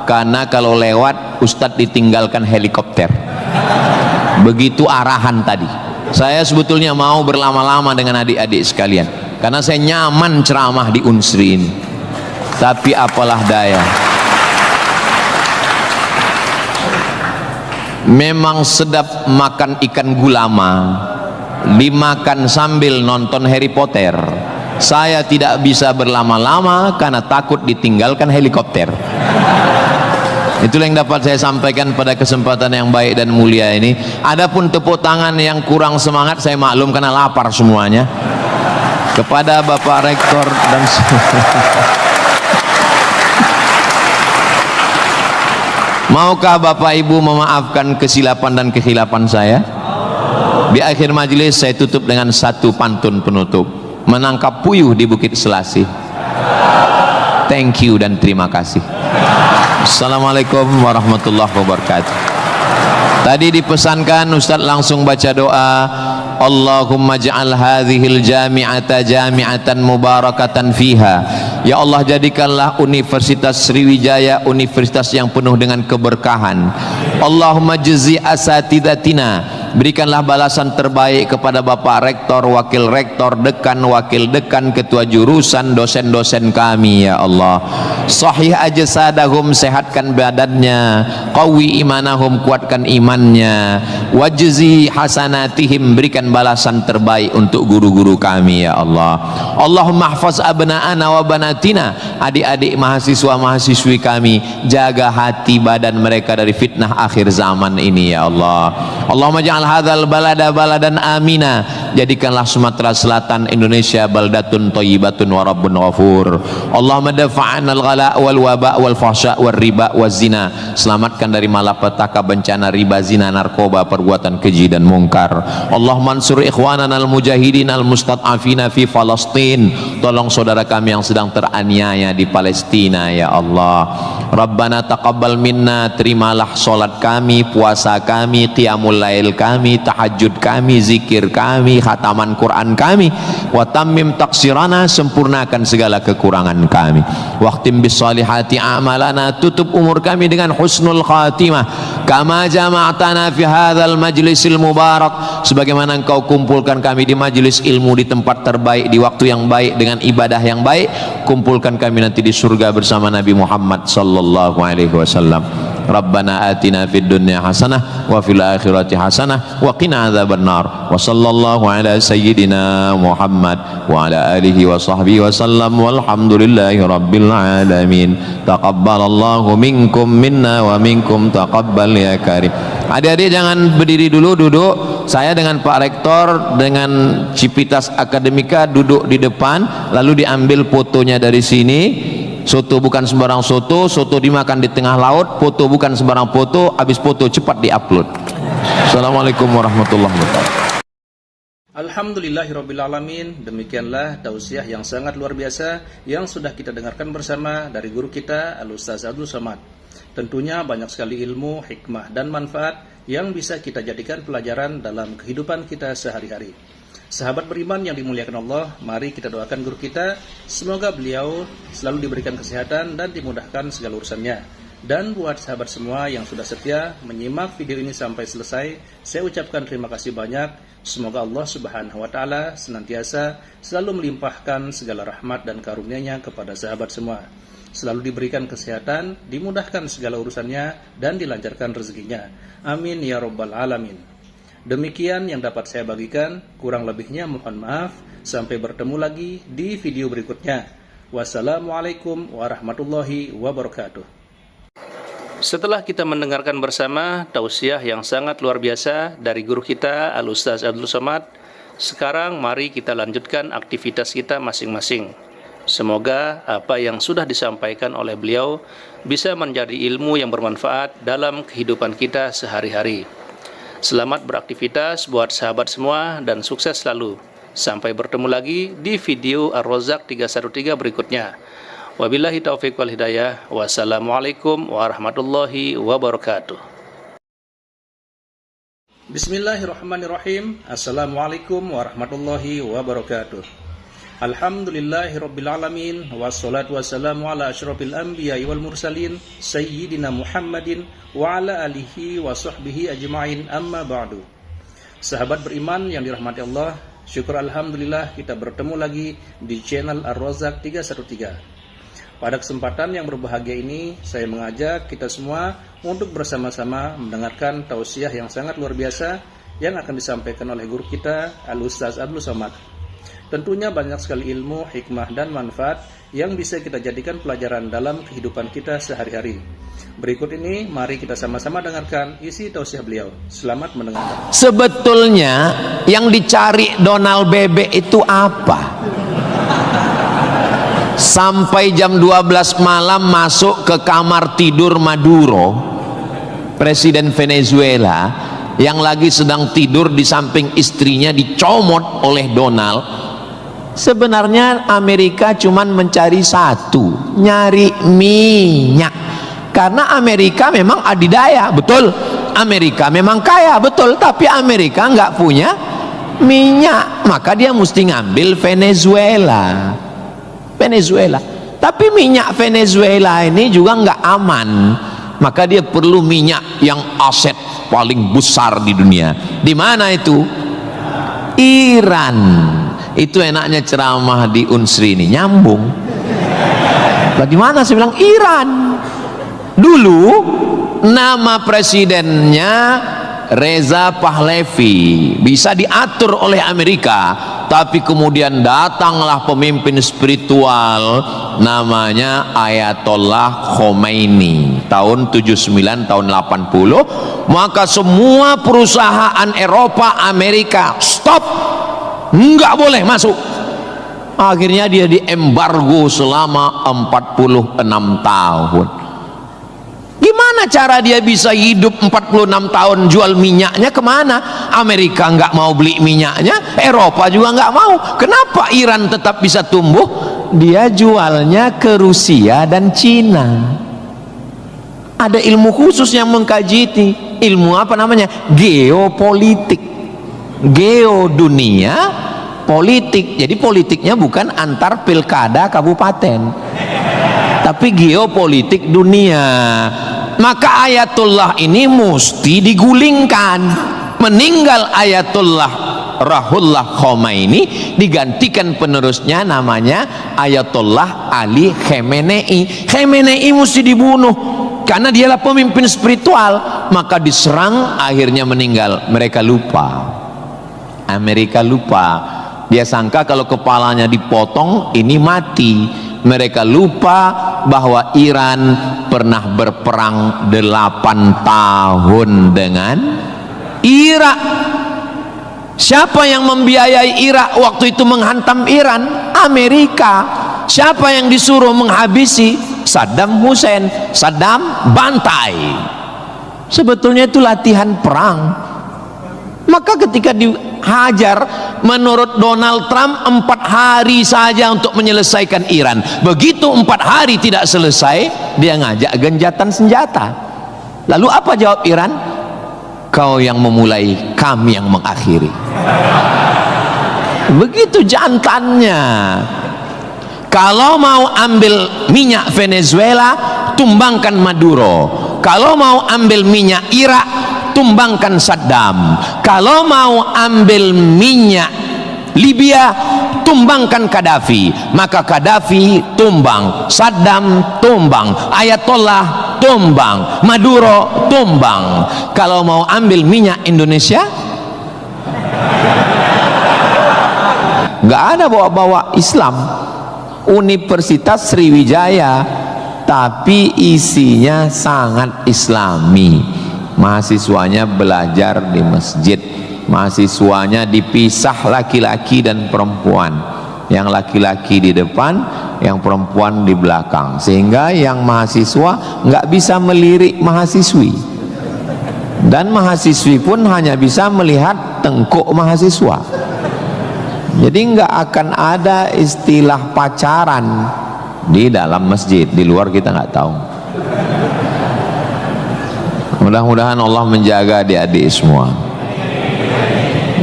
Karena kalau lewat Ustadz ditinggalkan helikopter. Begitu arahan tadi. Saya sebetulnya mau berlama-lama dengan adik-adik sekalian karena saya nyaman ceramah di Unsri ini. Tapi apalah daya, memang sedap makan ikan gulama dimakan sambil nonton Harry Potter. Saya tidak bisa berlama-lama karena takut ditinggalkan helikopter. Itulah yang dapat saya sampaikan pada kesempatan yang baik dan mulia ini. Adapun tepuk tangan yang kurang semangat saya maklum karena lapar semuanya. Kepada Bapak Rektor dan maukah Bapak Ibu memaafkan kesilapan dan kekhilafan saya? Di akhir majelis saya tutup dengan satu pantun penutup. Menangkap puyuh di Bukit Selasih. Thank you dan terima kasih. Assalamualaikum warahmatullahi wabarakatuh. Tadi dipesankan Ustaz langsung baca doa. Allahumma ja'al hadhil jami'ata jami'atan mubarakatan fiha. Ya Allah, jadikanlah Universitas Sriwijaya universitas yang penuh dengan keberkahan. Allahumma jazi asatidatina, berikanlah balasan terbaik kepada Bapak Rektor, Wakil Rektor, Dekan, Wakil Dekan, Ketua Jurusan, dosen-dosen kami ya Allah. Sahih ajsadahum, sehatkan badannya, qawi imanahum, kuatkan imannya, wajzi hasanatihim, berikan balasan terbaik untuk guru-guru kami ya Allah. Allahumma hafaz abna'ana wa banatina, adik-adik mahasiswa mahasiswi kami, jaga hati badan mereka dari fitnah akhir zaman ini ya Allah. Allahumma ja'al hadzal balada baladan amina, jadikanlah Sumatera Selatan Indonesia baldatun thayyibatun wa rabbun ghafur. Allahumma dafa'an al-ghala wal waba wal fahsya wal riba wal zina, selamatkan dari malapetaka, bencana riba, zina, narkoba, perbuatan keji dan mungkar. Allahumma ansur ikhwanana al-mujahidin al-mustad'afina fi Palestin, tolong saudara kami yang sedang teraniaya di Palestina ya Allah. Rabbana taqabbal minna, terimalah salat kami, puasa kami, qiyamul lail kami, tahajud kami, zikir kami, khataman Quran kami. Wa tammim taksirana, sempurnakan segala kekurangan kami. Waqtim bis salihati a'malana, tutup umur kami dengan husnul khatimah. Kama jama'tana fi hadzal majlisil mubarak, sebagaimana engkau kumpulkan kami di majelis ilmu di tempat terbaik, di waktu yang baik, dengan ibadah yang baik, kumpulkan kami nanti di surga bersama Nabi Muhammad sallallahu alaihi wasallam. Rabbana atina fid dunya hasanah wa fil akhirati hasanah wa qina adzabannar. Wa sallallahu ala sayyidina Muhammad wa ala alihi wa sahbihi wa sallam walhamdulillahi rabbil alamin. Taqabbalallahu minkum minna wa minkum taqabbal ya karim. Adik-adik jangan berdiri dulu, duduk. Saya dengan Pak Rektor dengan Civitas Akademika duduk di depan, lalu diambil fotonya dari sini. Soto bukan sembarang soto, soto dimakan di tengah laut, foto bukan sembarang foto, habis foto cepat diupload. Assalamualaikum warahmatullahi wabarakatuh. Alhamdulillahirrabbilalamin. Demikianlah tausiah yang sangat luar biasa yang sudah kita dengarkan bersama dari guru kita Al-Ustaz Abdul Somad. Tentunya banyak sekali ilmu, hikmah, dan manfaat yang bisa kita jadikan pelajaran dalam kehidupan kita sehari-hari. Sahabat beriman yang dimuliakan Allah, mari kita doakan guru kita, semoga beliau selalu diberikan kesehatan dan dimudahkan segala urusannya. Dan buat sahabat semua yang sudah setia menyimak video ini sampai selesai, saya ucapkan terima kasih banyak. Semoga Allah Subhanahu wa Ta'ala senantiasa selalu melimpahkan segala rahmat dan karunia-Nya kepada sahabat semua. Selalu diberikan kesehatan, dimudahkan segala urusannya, dan dilancarkan rezekinya. Amin ya Rabbal Alamin. Demikian yang dapat saya bagikan, kurang lebihnya mohon maaf. Sampai bertemu lagi di video berikutnya. Wassalamualaikum warahmatullahi wabarakatuh. Setelah kita mendengarkan bersama tausiah yang sangat luar biasa dari guru kita Al-Ustaz Abdul Somad, sekarang mari kita lanjutkan aktivitas kita masing-masing. Semoga apa yang sudah disampaikan oleh beliau bisa menjadi ilmu yang bermanfaat dalam kehidupan kita sehari-hari. Selamat beraktivitas buat sahabat semua dan sukses selalu. Sampai bertemu lagi di video Ar-Razzaq 313 berikutnya. Wabillahi taufiq wal hidayah. Wassalamualaikum warahmatullahi wabarakatuh. Bismillahirrahmanirrahim. Assalamualaikum warahmatullahi wabarakatuh. Alhamdulillahirrabbilalamin. Wassalatu wassalamu ala asyrafil anbiya wal mursalin Sayyidina Muhammadin wa ala alihi wa sahbihi ajma'in, amma ba'du. Sahabat beriman yang dirahmati Allah, syukur alhamdulillah kita bertemu lagi di channel Ar-Razzaq 313. Pada kesempatan yang berbahagia ini, saya mengajak kita semua untuk bersama-sama mendengarkan tausiah yang sangat luar biasa yang akan disampaikan oleh guru kita Al-Ustaz Abdul Somad. Tentunya banyak sekali ilmu, hikmah, dan manfaat yang bisa kita jadikan pelajaran dalam kehidupan kita sehari-hari. Berikut ini mari kita sama-sama dengarkan isi tausiah beliau. Selamat mendengarkan. Sebetulnya yang dicari Donald Bebek itu apa? Sampai jam 12 malam masuk ke kamar tidur Maduro, Presiden Venezuela, yang lagi sedang tidur di samping istrinya dicomot oleh Donald. Sebenarnya Amerika cuman mencari satu, nyari minyak. Karena Amerika memang adidaya, betul. Amerika memang kaya, betul. Tapi Amerika nggak punya minyak, maka dia mesti ngambil Venezuela. Tapi minyak Venezuela ini juga nggak aman, maka dia perlu minyak yang aset paling besar di dunia. Di mana itu? Iran. Itu enaknya ceramah di Unsri ini, nyambung. Bagaimana saya bilang Iran? Dulu nama presidennya Reza Pahlavi, bisa diatur oleh Amerika, tapi kemudian datanglah pemimpin spiritual namanya Ayatollah Khomeini tahun 79 tahun 80, maka semua perusahaan Eropa, Amerika stop, nggak boleh masuk. Akhirnya dia diembargo selama 46 tahun. Gimana cara dia bisa hidup 46 tahun? Jual minyaknya kemana? Amerika nggak mau beli minyaknya, Eropa juga nggak mau. Kenapa Iran tetap bisa tumbuh? Dia jualnya ke Rusia dan Cina. Ada ilmu khusus yang mengkaji ini. Ilmu apa namanya? Geopolitik. Geo dunia, politik. Jadi politiknya bukan antar pilkada kabupaten, tapi geopolitik dunia. Maka Ayatullah ini mesti digulingkan. Meninggal Ayatullah Ruhollah Khomeini, digantikan penerusnya namanya Ayatollah Ali Khamenei. Khamenei mesti dibunuh. karena dialah pemimpin spiritual, maka diserang, akhirnya meninggal. Mereka lupa, Amerika lupa, dia sangka kalau kepalanya dipotong ini mati. Mereka lupa bahwa Iran pernah berperang 8 tahun dengan Irak. Siapa yang membiayai Irak waktu itu menghantam Iran? Amerika. Siapa yang disuruh menghabisi? Saddam Hussein. Saddam bantai. Sebetulnya itu latihan perang. Maka ketika dihajar, menurut Donald Trump 4 hari saja untuk menyelesaikan Iran. Begitu 4 hari tidak selesai, dia ngajak genjatan senjata. Lalu apa jawab Iran? Kau yang memulai, kami yang mengakhiri. Begitu jantannya. Kalau mau ambil minyak Venezuela, tumbangkan Maduro. Kalau mau ambil minyak Irak, tumbangkan Saddam. Kalau mau ambil minyak Libya, tumbangkan Gaddafi. Maka Gaddafi tumbang, Saddam tumbang, Ayatollah tumbang, Maduro tumbang. Kalau mau ambil minyak Indonesia, nggak ada bawa-bawa Islam. Universitas Sriwijaya, tapi isinya sangat Islami. Mahasiswanya belajar di masjid, mahasiswanya dipisah laki-laki dan perempuan, yang laki-laki di depan, yang perempuan di belakang, sehingga yang mahasiswa nggak bisa melirik mahasiswi, dan mahasiswi pun hanya bisa melihat tengkuk mahasiswa. Jadi nggak akan ada istilah pacaran di dalam masjid, di luar kita nggak tahu. Mudah-mudahan Allah menjaga adik-adik semua.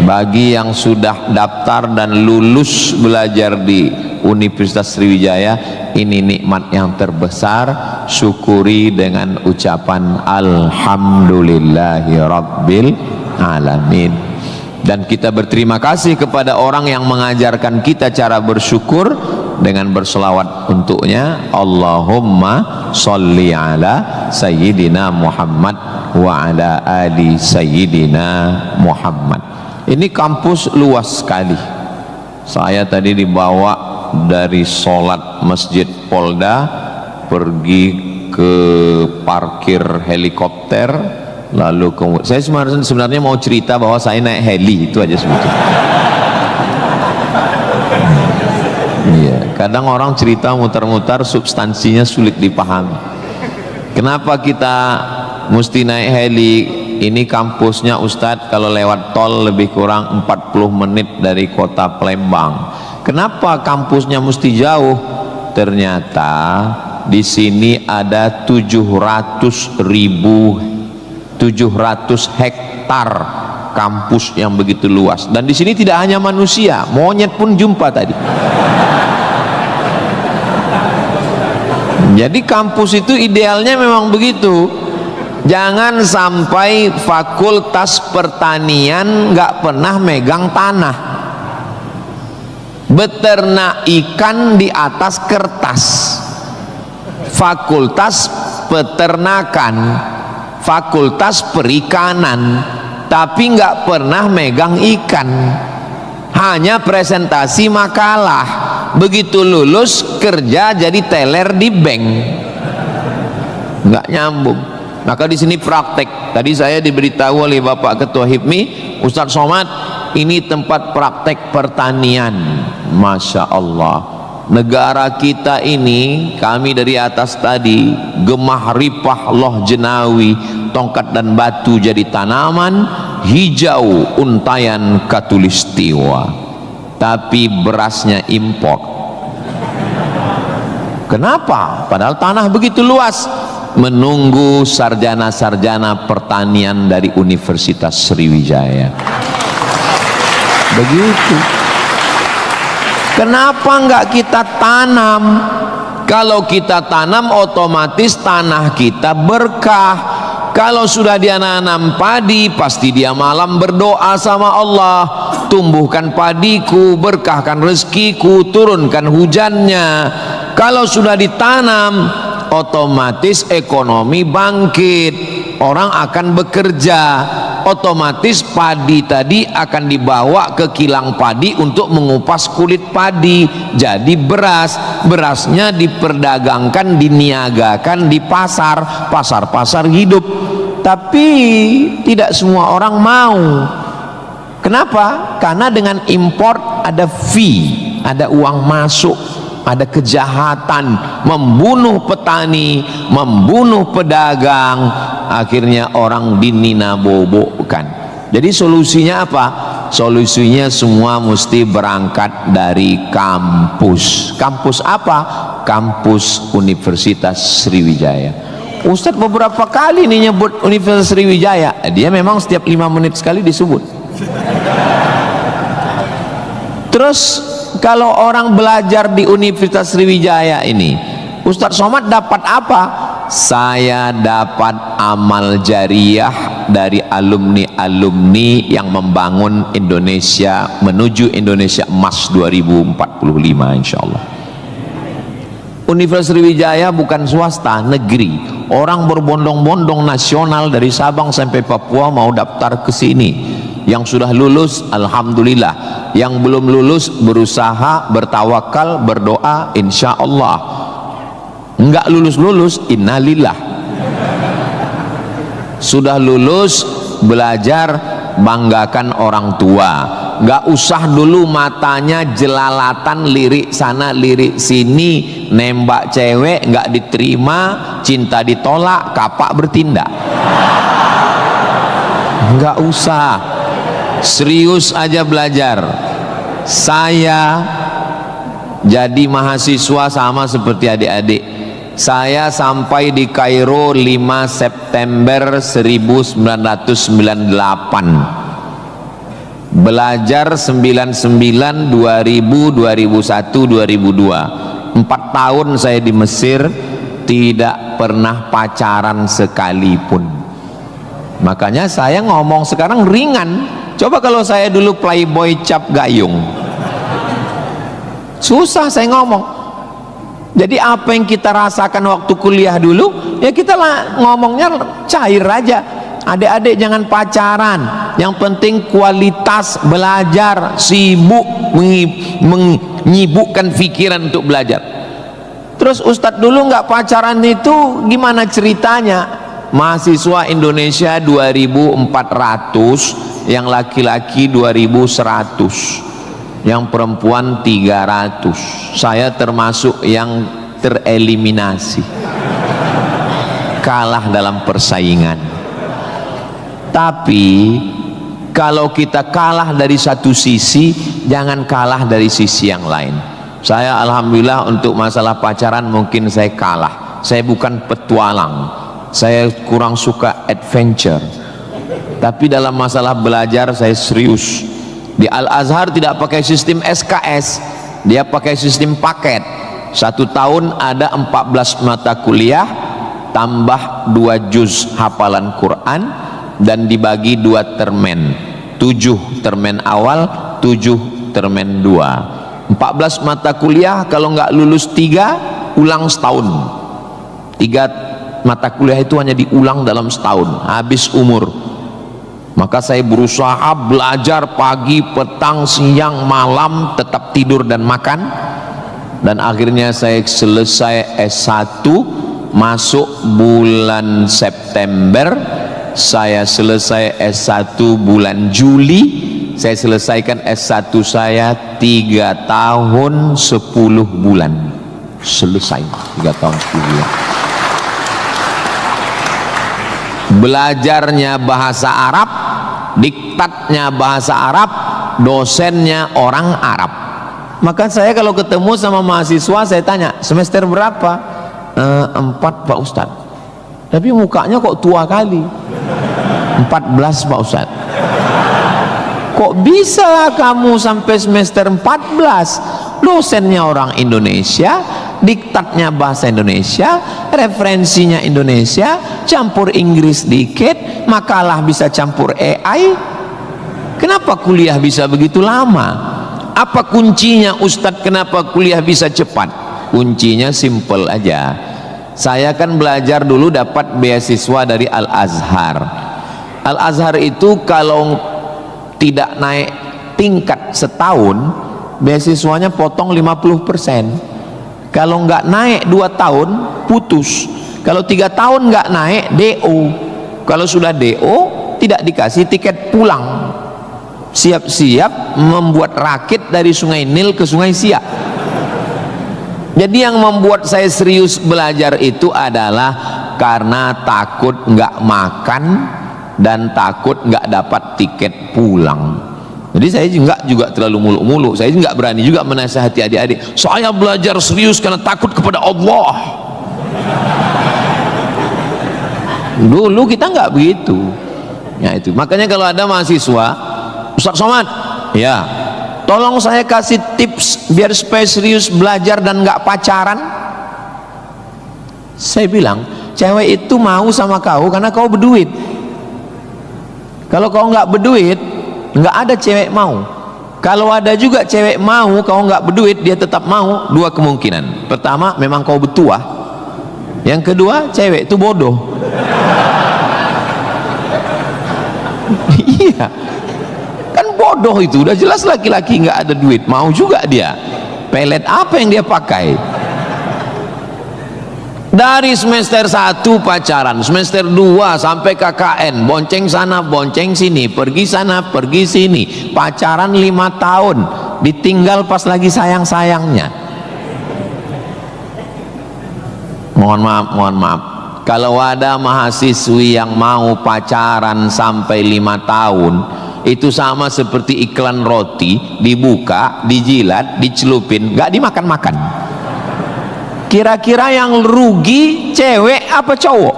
Bagi yang sudah daftar dan lulus belajar di Universitas Sriwijaya, ini nikmat yang terbesar. Syukuri dengan ucapan Alhamdulillahi Rabbil Alamin. Dan kita berterima kasih kepada orang yang mengajarkan kita cara bersyukur dengan berselawat untuknya. Allahumma sholli ala Sayyidina Muhammad wa ala ali Sayyidina Muhammad. Ini kampus luas sekali. Saya tadi dibawa dari sholat Masjid Polda pergi ke parkir helikopter. Lalu saya sebenarnya mau cerita bahwa saya naik heli, itu aja sebetulnya. Iya, kadang orang cerita mutar-mutar substansinya sulit dipahami. Kenapa kita mesti naik heli? Ini kampusnya Ustadz kalau lewat tol lebih kurang 40 menit dari kota Palembang. Kenapa kampusnya mesti jauh? Ternyata di sini ada 700 hektar kampus yang begitu luas, dan di sini tidak hanya manusia, monyet pun jumpa tadi. Jadi kampus itu idealnya memang begitu. Jangan sampai fakultas pertanian nggak pernah megang tanah, beternak ikan di atas kertas. Fakultas peternakan, fakultas perikanan, tapi nggak pernah megang ikan, hanya presentasi makalah. Begitu lulus kerja jadi teller di bank, nggak nyambung. Maka di sini praktek. Tadi saya diberitahu oleh Bapak Ketua HIPMI, Ustadz Somad, ini tempat praktek pertanian. Masya Allah. Negara kita ini, kami dari atas tadi, gemah ripah loh jenawi, tongkat dan batu jadi tanaman, hijau untayan katulistiwa, tapi berasnya impor. Kenapa? Padahal tanah begitu luas. Menunggu sarjana-sarjana pertanian dari Universitas Sriwijaya. Begitu. Kenapa enggak kita tanam? Kalau kita tanam otomatis tanah kita berkah. Kalau sudah dia nanam padi, pasti dia malam berdoa sama Allah, tumbuhkan padiku, berkahkan rezekiku, turunkan hujannya. Kalau sudah ditanam, otomatis ekonomi bangkit, orang akan bekerja, otomatis padi tadi akan dibawa ke kilang padi untuk mengupas kulit padi jadi beras, berasnya diperdagangkan, diniagakan di pasar hidup. Tapi tidak semua orang mau. Kenapa? Karena dengan import ada fee, ada uang masuk, ada kejahatan, membunuh petani, membunuh pedagang, akhirnya orang dininabobokan. Jadi solusinya apa? Solusinya semua mesti berangkat dari kampus. Kampus apa? Kampus Universitas Sriwijaya. Ustadz beberapa kali nih nyebut Universitas Sriwijaya, dia memang setiap 5 menit sekali disebut. Terus kalau orang belajar di Universitas Sriwijaya ini, Ustadz Somad dapat apa? Saya dapat amal jariah dari alumni-alumni yang membangun Indonesia menuju Indonesia Emas 2045 insyaallah. Universitas Sriwijaya bukan swasta, negeri. Orang berbondong-bondong nasional dari Sabang sampai Papua mau daftar ke sini. Yang sudah lulus alhamdulillah, yang belum lulus berusaha, bertawakal, berdoa, insya Allah. Enggak lulus innalillah. Sudah lulus, belajar, banggakan orang tua. Enggak usah dulu matanya jelalatan, lirik sana lirik sini, nembak cewek enggak diterima, cinta ditolak, kapak bertindak. Enggak usah, serius aja belajar. Saya jadi mahasiswa sama seperti adik-adik. Saya sampai di Kairo 5 September 1998. Belajar 99, 2000, 2001, 2002. 4 tahun saya di Mesir, tidak pernah pacaran sekalipun. Makanya saya ngomong sekarang ringan. Coba kalau saya dulu playboy cap gayung, susah saya ngomong. Jadi apa yang kita rasakan waktu kuliah dulu, ya kita lah ngomongnya cair aja. Adik-adik jangan pacaran, yang penting kualitas belajar, sibuk menyibukkan pikiran untuk belajar. Terus Ustadz dulu nggak pacaran itu gimana ceritanya? Mahasiswa Indonesia 2400, yang laki-laki 2100, yang perempuan 300. Saya termasuk yang tereliminasi, kalah dalam persaingan. Tapi kalau kita kalah dari satu sisi, jangan kalah dari sisi yang lain. Saya alhamdulillah untuk masalah pacaran mungkin saya kalah. Saya bukan petualang, saya kurang suka adventure. Tapi dalam masalah belajar saya serius. Di Al-Azhar tidak pakai sistem SKS, dia pakai sistem paket. 1 tahun ada 14 mata kuliah tambah 2 juz hafalan Quran, dan dibagi 2 termen, 7 termen awal, 7 termen 2. 14 mata kuliah, kalau nggak lulus 3 ulang setahun. 3 mata kuliah itu hanya diulang dalam setahun, habis umur. Maka saya berusaha belajar pagi, petang, siang, malam, tetap tidur dan makan. Dan akhirnya saya selesai S1 masuk bulan September. Saya selesai S1 bulan Juli. Saya selesaikan S1 saya 3 tahun 10 bulan. Selesai 3 tahun 10 bulan. Belajarnya bahasa Arab, diktatnya bahasa Arab, dosennya orang Arab. Maka saya kalau ketemu sama mahasiswa, saya tanya, semester berapa? 4 Pak Ustadz. Tapi mukanya kok tua kali. 14 Pak Ustadz. Kok bisa kamu sampai semester 14? Dosennya orang Indonesia, diktatnya bahasa Indonesia, referensinya Indonesia, campur Inggris dikit, makalah bisa campur AI. Kenapa kuliah bisa begitu lama? Apa kuncinya Ustadz, kenapa kuliah bisa cepat? Kuncinya simple aja. Saya kan belajar dulu dapat beasiswa dari Al-Azhar. Al-Azhar itu kalau tidak naik tingkat setahun, beasiswanya potong 50%. Kalau nggak naik 2 tahun, putus. Kalau 3 tahun nggak naik, DO. Kalau sudah DO, tidak dikasih tiket pulang. Siap-siap membuat rakit dari Sungai Nil ke Sungai Siak. Jadi yang membuat saya serius belajar itu adalah karena takut nggak makan dan takut nggak dapat tiket pulang. Jadi saya juga terlalu muluk-muluk. Saya nggak berani juga menasihati adik-adik. Saya belajar serius karena takut kepada Allah. Dulu kita nggak begitu. Ya itu. Makanya kalau ada mahasiswa, Ustaz Somad, ya, tolong saya kasih tips biar supaya serius belajar dan nggak pacaran. Saya bilang, cewek itu mau sama kau karena kau berduit. Kalau kau nggak berduit, nggak ada cewek mau. Kalau ada juga cewek mau, kau nggak berduit, dia tetap mau. 2 kemungkinan. Pertama, memang kau bertuah. Yang kedua, cewek itu bodoh. Iya, kan bodoh itu. Udah jelas laki-laki nggak ada duit, mau juga dia. Pelet apa yang dia pakai? Dari semester 1 pacaran, semester 2 sampai KKN, bonceng sana bonceng sini, pergi sana pergi sini, pacaran 5 tahun, ditinggal pas lagi sayang-sayangnya. Mohon maaf, kalau ada mahasiswi yang mau pacaran sampai 5 tahun, itu sama seperti iklan roti, dibuka, dijilat, dicelupin, gak dimakan-makan. Kira-kira yang rugi cewek apa cowok?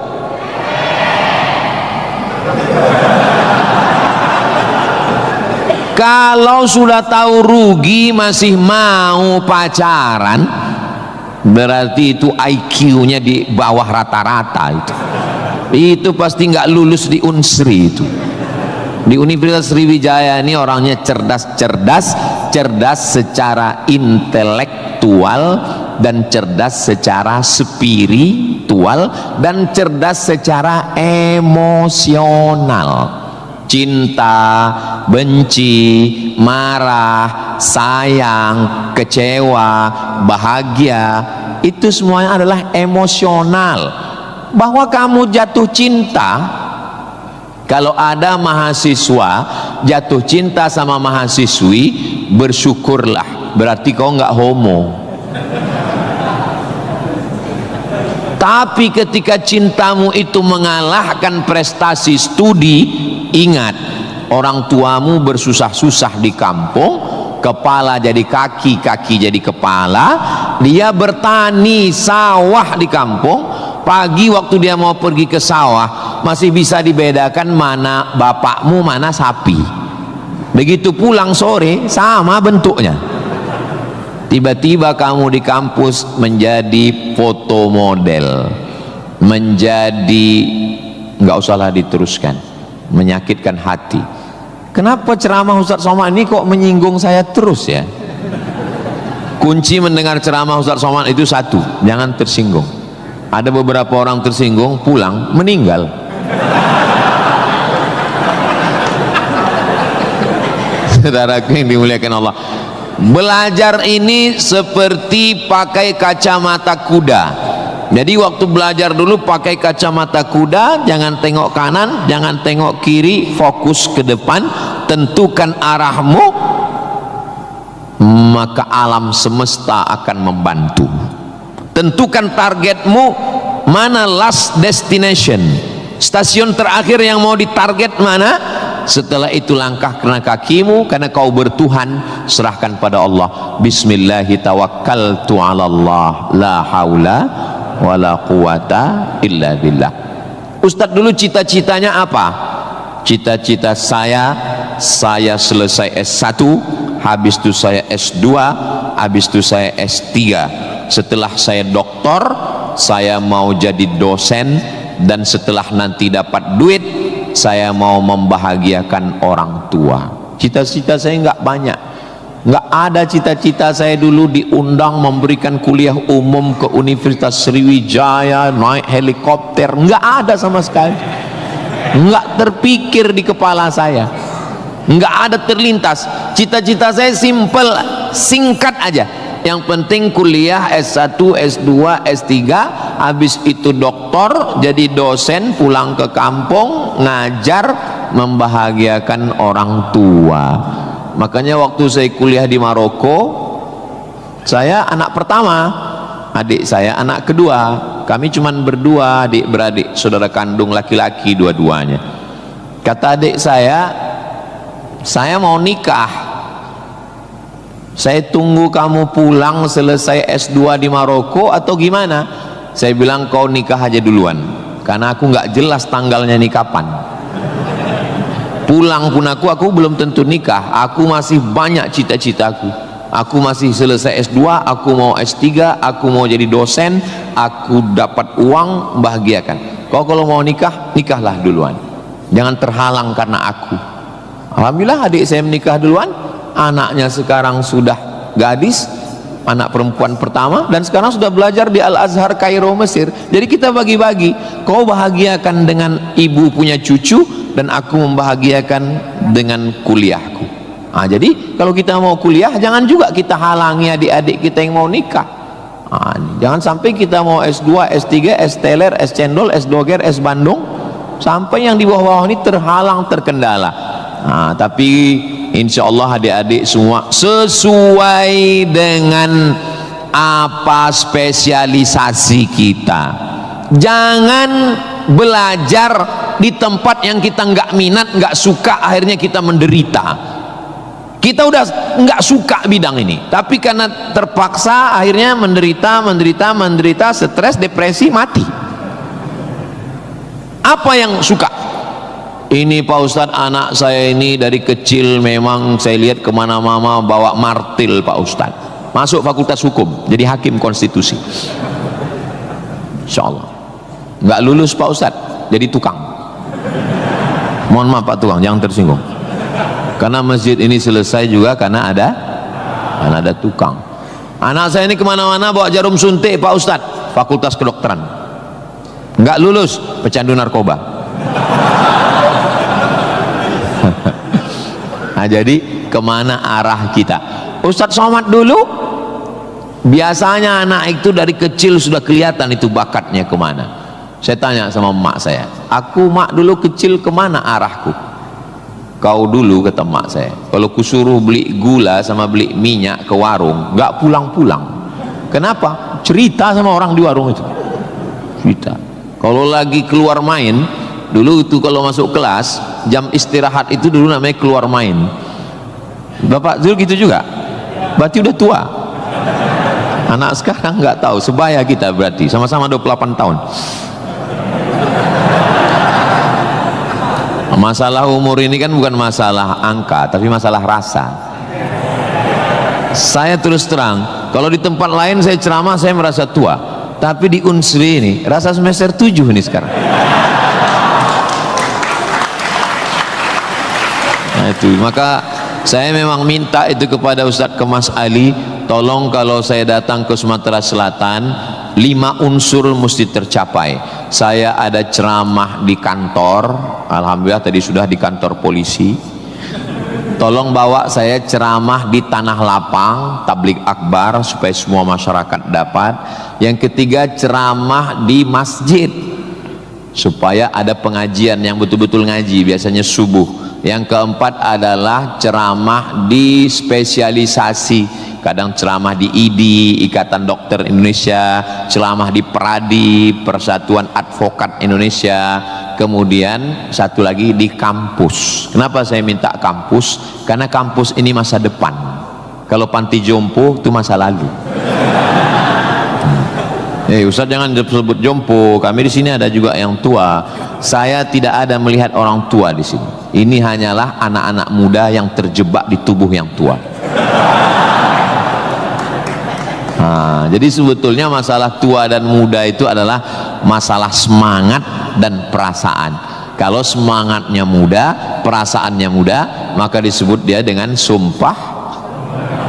Kalau sudah tahu rugi masih mau pacaran, berarti itu IQ-nya di bawah rata-rata. Itu pasti nggak lulus di Unsri itu. Di Universitas Sriwijaya ini orangnya cerdas secara intelektual dan cerdas secara spiritual dan cerdas secara emosional. Cinta, benci, marah, sayang, kecewa, bahagia, itu semuanya adalah emosional. Bahwa kamu jatuh cinta, kalau ada mahasiswa jatuh cinta sama mahasiswi, bersyukurlah, berarti kau nggak homo. Tapi ketika cintamu itu mengalahkan prestasi studi, ingat, orang tuamu bersusah-susah di kampung, kepala jadi kaki, kaki jadi kepala, dia bertani sawah di kampung. Pagi waktu dia mau pergi ke sawah, masih bisa dibedakan mana bapakmu, mana sapi. Begitu pulang sore, sama bentuknya. Tiba-tiba kamu di kampus menjadi foto model, menjadi, nggak usahlah diteruskan, menyakitkan hati. Kenapa ceramah Ustaz Somad ini kok menyinggung saya terus ya? Kunci mendengar ceramah Ustaz Somad itu satu, jangan tersinggung. Ada beberapa orang tersinggung, pulang meninggal. Saudaraku yang dimuliakan Allah, belajar ini seperti pakai kacamata kuda. Jadi waktu belajar dulu pakai kacamata kuda, jangan tengok kanan, jangan tengok kiri, fokus ke depan, tentukan arahmu, maka alam semesta akan membantu. Tentukan targetmu, mana last destination, stasiun terakhir yang mau ditarget mana. Setelah itu langkah kena kakimu, karena kau bertuhan, serahkan pada Allah. Bismillahi tawakkaltu ala Allah, la haula wala quwata illa billah. Ustadz dulu cita-citanya apa? Cita-cita saya selesai S1, habis itu saya S2, habis itu saya S3. Setelah saya doktor, saya mau jadi dosen, dan setelah nanti dapat duit, saya mau membahagiakan orang tua. Cita-cita saya nggak banyak. Nggak ada cita-cita saya dulu diundang memberikan kuliah umum ke Universitas Sriwijaya, naik helikopter, nggak ada sama sekali. Nggak terpikir di kepala saya, nggak ada terlintas. Cita-cita saya simple, singkat aja. Yang penting kuliah S1, S2, S3, habis itu doktor, jadi dosen, pulang ke kampung, ngajar, membahagiakan orang tua. Makanya waktu saya kuliah di Maroko, saya anak pertama, adik saya anak kedua. Kami cuma berdua, adik beradik, saudara kandung laki-laki dua-duanya. Kata adik saya mau nikah. Saya tunggu kamu pulang selesai S2 di Maroko atau gimana? Saya bilang kau nikah aja duluan, karena aku nggak jelas tanggalnya nih kapan. Pulang pun aku belum tentu nikah. Aku masih banyak cita-citaku. Aku masih selesai S2, aku mau S3, aku mau jadi dosen, aku dapat uang, membahagiakan. Kau kalau mau nikah, nikahlah duluan, jangan terhalang karena aku. Alhamdulillah adik saya menikah duluan, anaknya sekarang sudah gadis, anak perempuan pertama, dan sekarang sudah belajar di Al-Azhar Kairo, Mesir. Jadi kita bagi-bagi, kau bahagiakan dengan ibu punya cucu, dan aku membahagiakan dengan kuliahku. Nah, jadi kalau kita mau kuliah, jangan juga kita halangi adik-adik kita yang mau nikah. Nah, jangan sampai kita mau S2, S3, S teler, S cendol, S doger, S Bandung, sampai yang di bawah-bawah ini terhalang, terkendala. Nah, tapi insya Allah adik-adik semua sesuai dengan apa spesialisasi kita. Jangan belajar di tempat yang kita nggak minat, nggak suka, akhirnya kita menderita. Kita udah nggak suka bidang ini, tapi karena terpaksa akhirnya menderita, stres, depresi, mati. Apa yang suka? Ini Pak Ustadz, anak saya ini dari kecil memang saya lihat kemana-mana bawa martil Pak Ustadz. Masuk fakultas hukum, jadi hakim konstitusi. Insya Allah. Nggak lulus Pak Ustadz, jadi tukang. Mohon maaf Pak tukang, jangan tersinggung. Karena masjid ini selesai juga karena ada tukang. Anak saya ini kemana-mana bawa jarum suntik Pak Ustadz, fakultas kedokteran. Nggak lulus, pecandu narkoba. Nah, jadi kemana arah kita? Ustadz Somad dulu biasanya anak itu dari kecil sudah kelihatan itu bakatnya kemana. Saya tanya sama emak saya, aku mak dulu kecil kemana arahku? Kau dulu, kata emak saya, kalau kusuruh beli gula sama beli minyak ke warung, nggak pulang-pulang. Kenapa? Cerita sama orang di warung itu, cerita. Kalau lagi keluar main, dulu itu kalau masuk kelas jam istirahat itu dulu namanya keluar main. Bapak Zul gitu juga, berarti udah tua. Anak sekarang nggak tahu, sebaya kita berarti sama-sama 28 tahun. Masalah umur ini kan bukan masalah angka, tapi masalah rasa. Saya terus terang, kalau di tempat lain saya ceramah saya merasa tua, tapi di Unsri ini rasa semester 7 ini sekarang. Nah itu, maka saya memang minta itu kepada Ustadz Kemas Ali, tolong kalau saya datang ke Sumatera Selatan 5 unsur mesti tercapai. Saya ada ceramah di kantor, alhamdulillah tadi sudah di kantor polisi. Tolong bawa saya ceramah di tanah lapang, tablik akbar supaya semua masyarakat dapat. Yang ketiga ceramah di masjid supaya ada pengajian yang betul-betul ngaji, biasanya subuh. Yang keempat adalah ceramah di spesialisasi, kadang ceramah di IDI, Ikatan Dokter Indonesia, ceramah di PERADI, Persatuan Advokat Indonesia, kemudian satu lagi di kampus. Kenapa saya minta kampus? Karena kampus ini masa depan. Kalau panti jompo itu masa lalu. Ustaz jangan disebut jompo, kami di sini ada juga yang tua. Saya tidak ada melihat orang tua di sini. Ini hanyalah anak-anak muda yang terjebak di tubuh yang tua. Nah, jadi sebetulnya masalah tua dan muda itu adalah masalah semangat dan perasaan. Kalau semangatnya muda, perasaannya muda, maka disebut dia dengan sumpah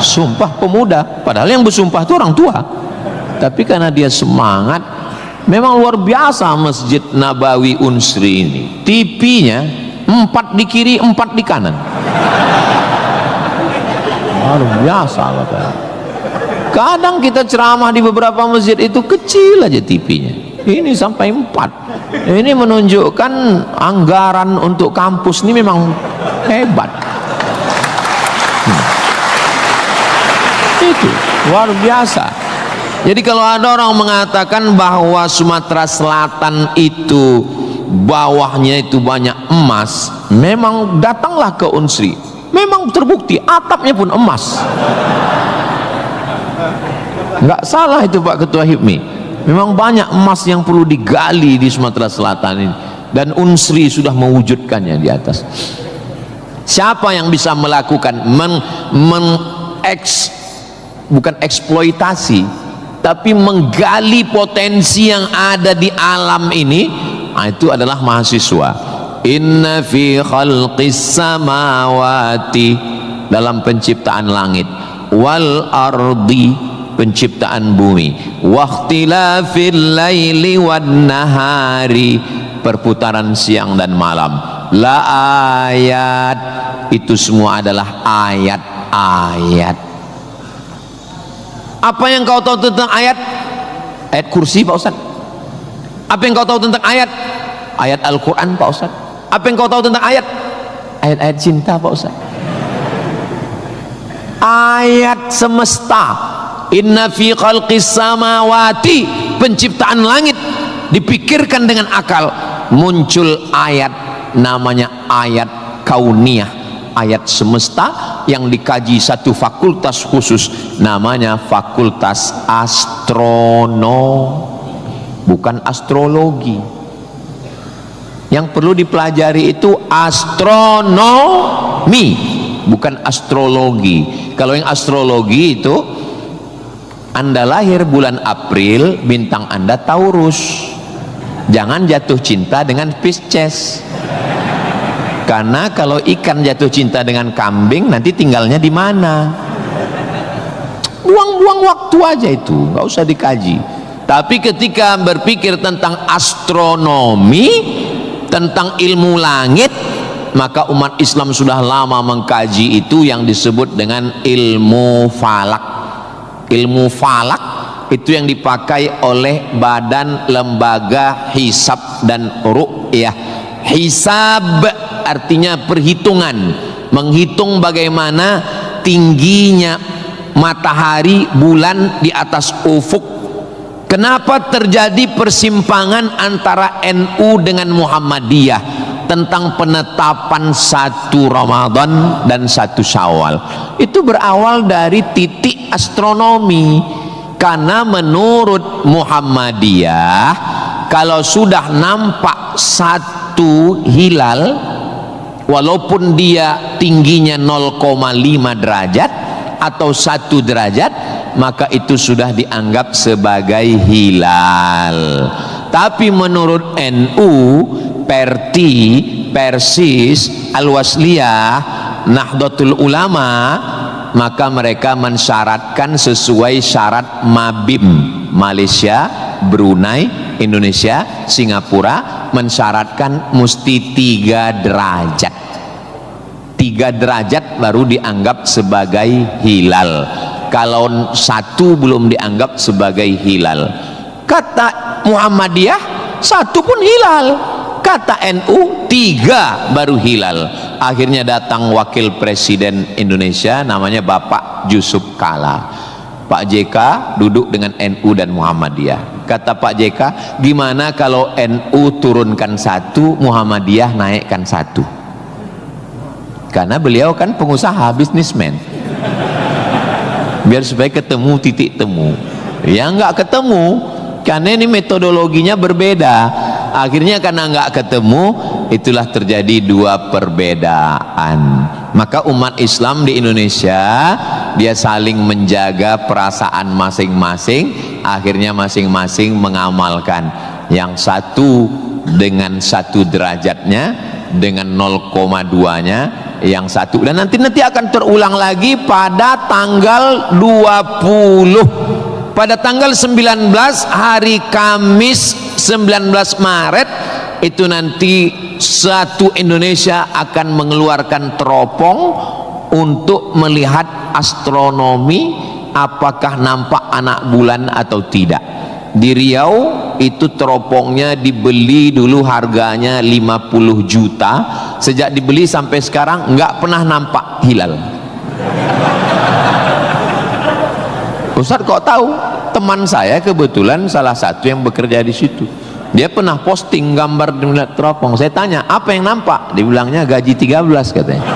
Sumpah Pemuda, padahal yang bersumpah itu orang tua, tapi karena dia semangat. Memang luar biasa Masjid Nabawi Unsri ini, TV-nya 4 di kiri 4 di kanan, luar biasa katanya. Kadang kita ceramah di beberapa masjid itu kecil aja TV-nya, ini sampai 4. Ini menunjukkan anggaran untuk kampus ini memang hebat. Itu luar biasa. Jadi kalau ada orang mengatakan bahwa Sumatera Selatan itu bawahnya itu banyak emas, memang datanglah ke Unsri, memang terbukti atapnya pun emas. Nggak salah itu Pak Ketua HIPMI, memang banyak emas yang perlu digali di Sumatera Selatan ini, dan Unsri sudah mewujudkannya di atas. Siapa yang bisa melakukan bukan eksploitasi, tapi menggali potensi yang ada di alam ini, itu adalah mahasiswa. Inna fi khalqis samawati, dalam penciptaan langit, wal ardi, penciptaan bumi, wakhtilafil laili wan nahari, perputaran siang dan malam, la ayat, itu semua adalah ayat-ayat. Apa yang kau tahu tentang ayat? Ayat kursi Pak Ustaz. Apa yang kau tahu tentang ayat? Ayat Al-Quran Pak Ustaz. Apa yang kau tahu tentang ayat? Ayat-ayat cinta Pak Ustaz. Ayat semesta. Inna fi khalqis samawati, penciptaan langit, dipikirkan dengan akal, muncul ayat, namanya ayat kauniyah, ayat semesta yang dikaji satu fakultas khusus, namanya fakultas bukan astrologi. Yang perlu dipelajari itu astronomi, bukan astrologi. Kalau yang astrologi itu, Anda lahir bulan April, bintang Anda Taurus, jangan jatuh cinta dengan Pisces. Karena kalau ikan jatuh cinta dengan kambing, nanti tinggalnya di mana? Buang-buang waktu aja itu, nggak usah dikaji. Tapi ketika berpikir tentang astronomi, tentang ilmu langit, maka umat Islam sudah lama mengkaji itu yang disebut dengan ilmu falak. Ilmu falak itu yang dipakai oleh Badan Lembaga Hisab dan Ru'yah. Hisab artinya perhitungan, menghitung bagaimana tingginya matahari, bulan di atas ufuk. Kenapa terjadi persimpangan antara NU dengan Muhammadiyah tentang penetapan 1 Ramadan dan 1 Syawal? Itu berawal dari titik astronomi. Karena menurut Muhammadiyah, kalau sudah nampak 1 hilal, walaupun dia tingginya 0,5 derajat atau 1 derajat, maka itu sudah dianggap sebagai hilal. Tapi menurut NU, Perti, Persis, Al-Wasliyah, Nahdlatul Ulama, maka mereka mensyaratkan sesuai syarat Mabim, Malaysia, Brunei, Indonesia, Singapura, mensyaratkan mesti 3 derajat. 3 derajat baru dianggap sebagai hilal. Kalau 1 belum dianggap sebagai hilal. Kata Muhammadiyah 1 pun hilal, kata NU 3 baru hilal. Akhirnya datang wakil presiden Indonesia, namanya Bapak Yusuf Kala. Pak JK duduk dengan NU dan Muhammadiyah. Kata Pak JK, gimana kalau NU turunkan 1, Muhammadiyah naikkan 1? Karena beliau kan pengusaha, bisnismen, biar supaya ketemu titik temu. Ya nggak ketemu, karena ini metodologinya berbeda. Akhirnya karena nggak ketemu, itulah terjadi 2 perbedaan. Maka umat Islam di Indonesia, dia saling menjaga perasaan masing-masing. Akhirnya masing-masing mengamalkan. Yang satu dengan 1 derajatnya, dengan 0,2-nya, yang satu, dan nanti akan terulang lagi pada tanggal 20, pada tanggal 19 hari Kamis 19 Maret itu nanti satu Indonesia akan mengeluarkan teropong untuk melihat astronomi, apakah nampak anak bulan atau tidak. Di Riau itu teropongnya dibeli dulu harganya 50 juta, sejak dibeli sampai sekarang nggak pernah nampak hilal. Ustaz kok tahu? Teman saya kebetulan salah satu yang bekerja di situ, dia pernah posting gambar di teropong. Saya tanya, apa yang nampak? Dibilangnya gaji 13 katanya.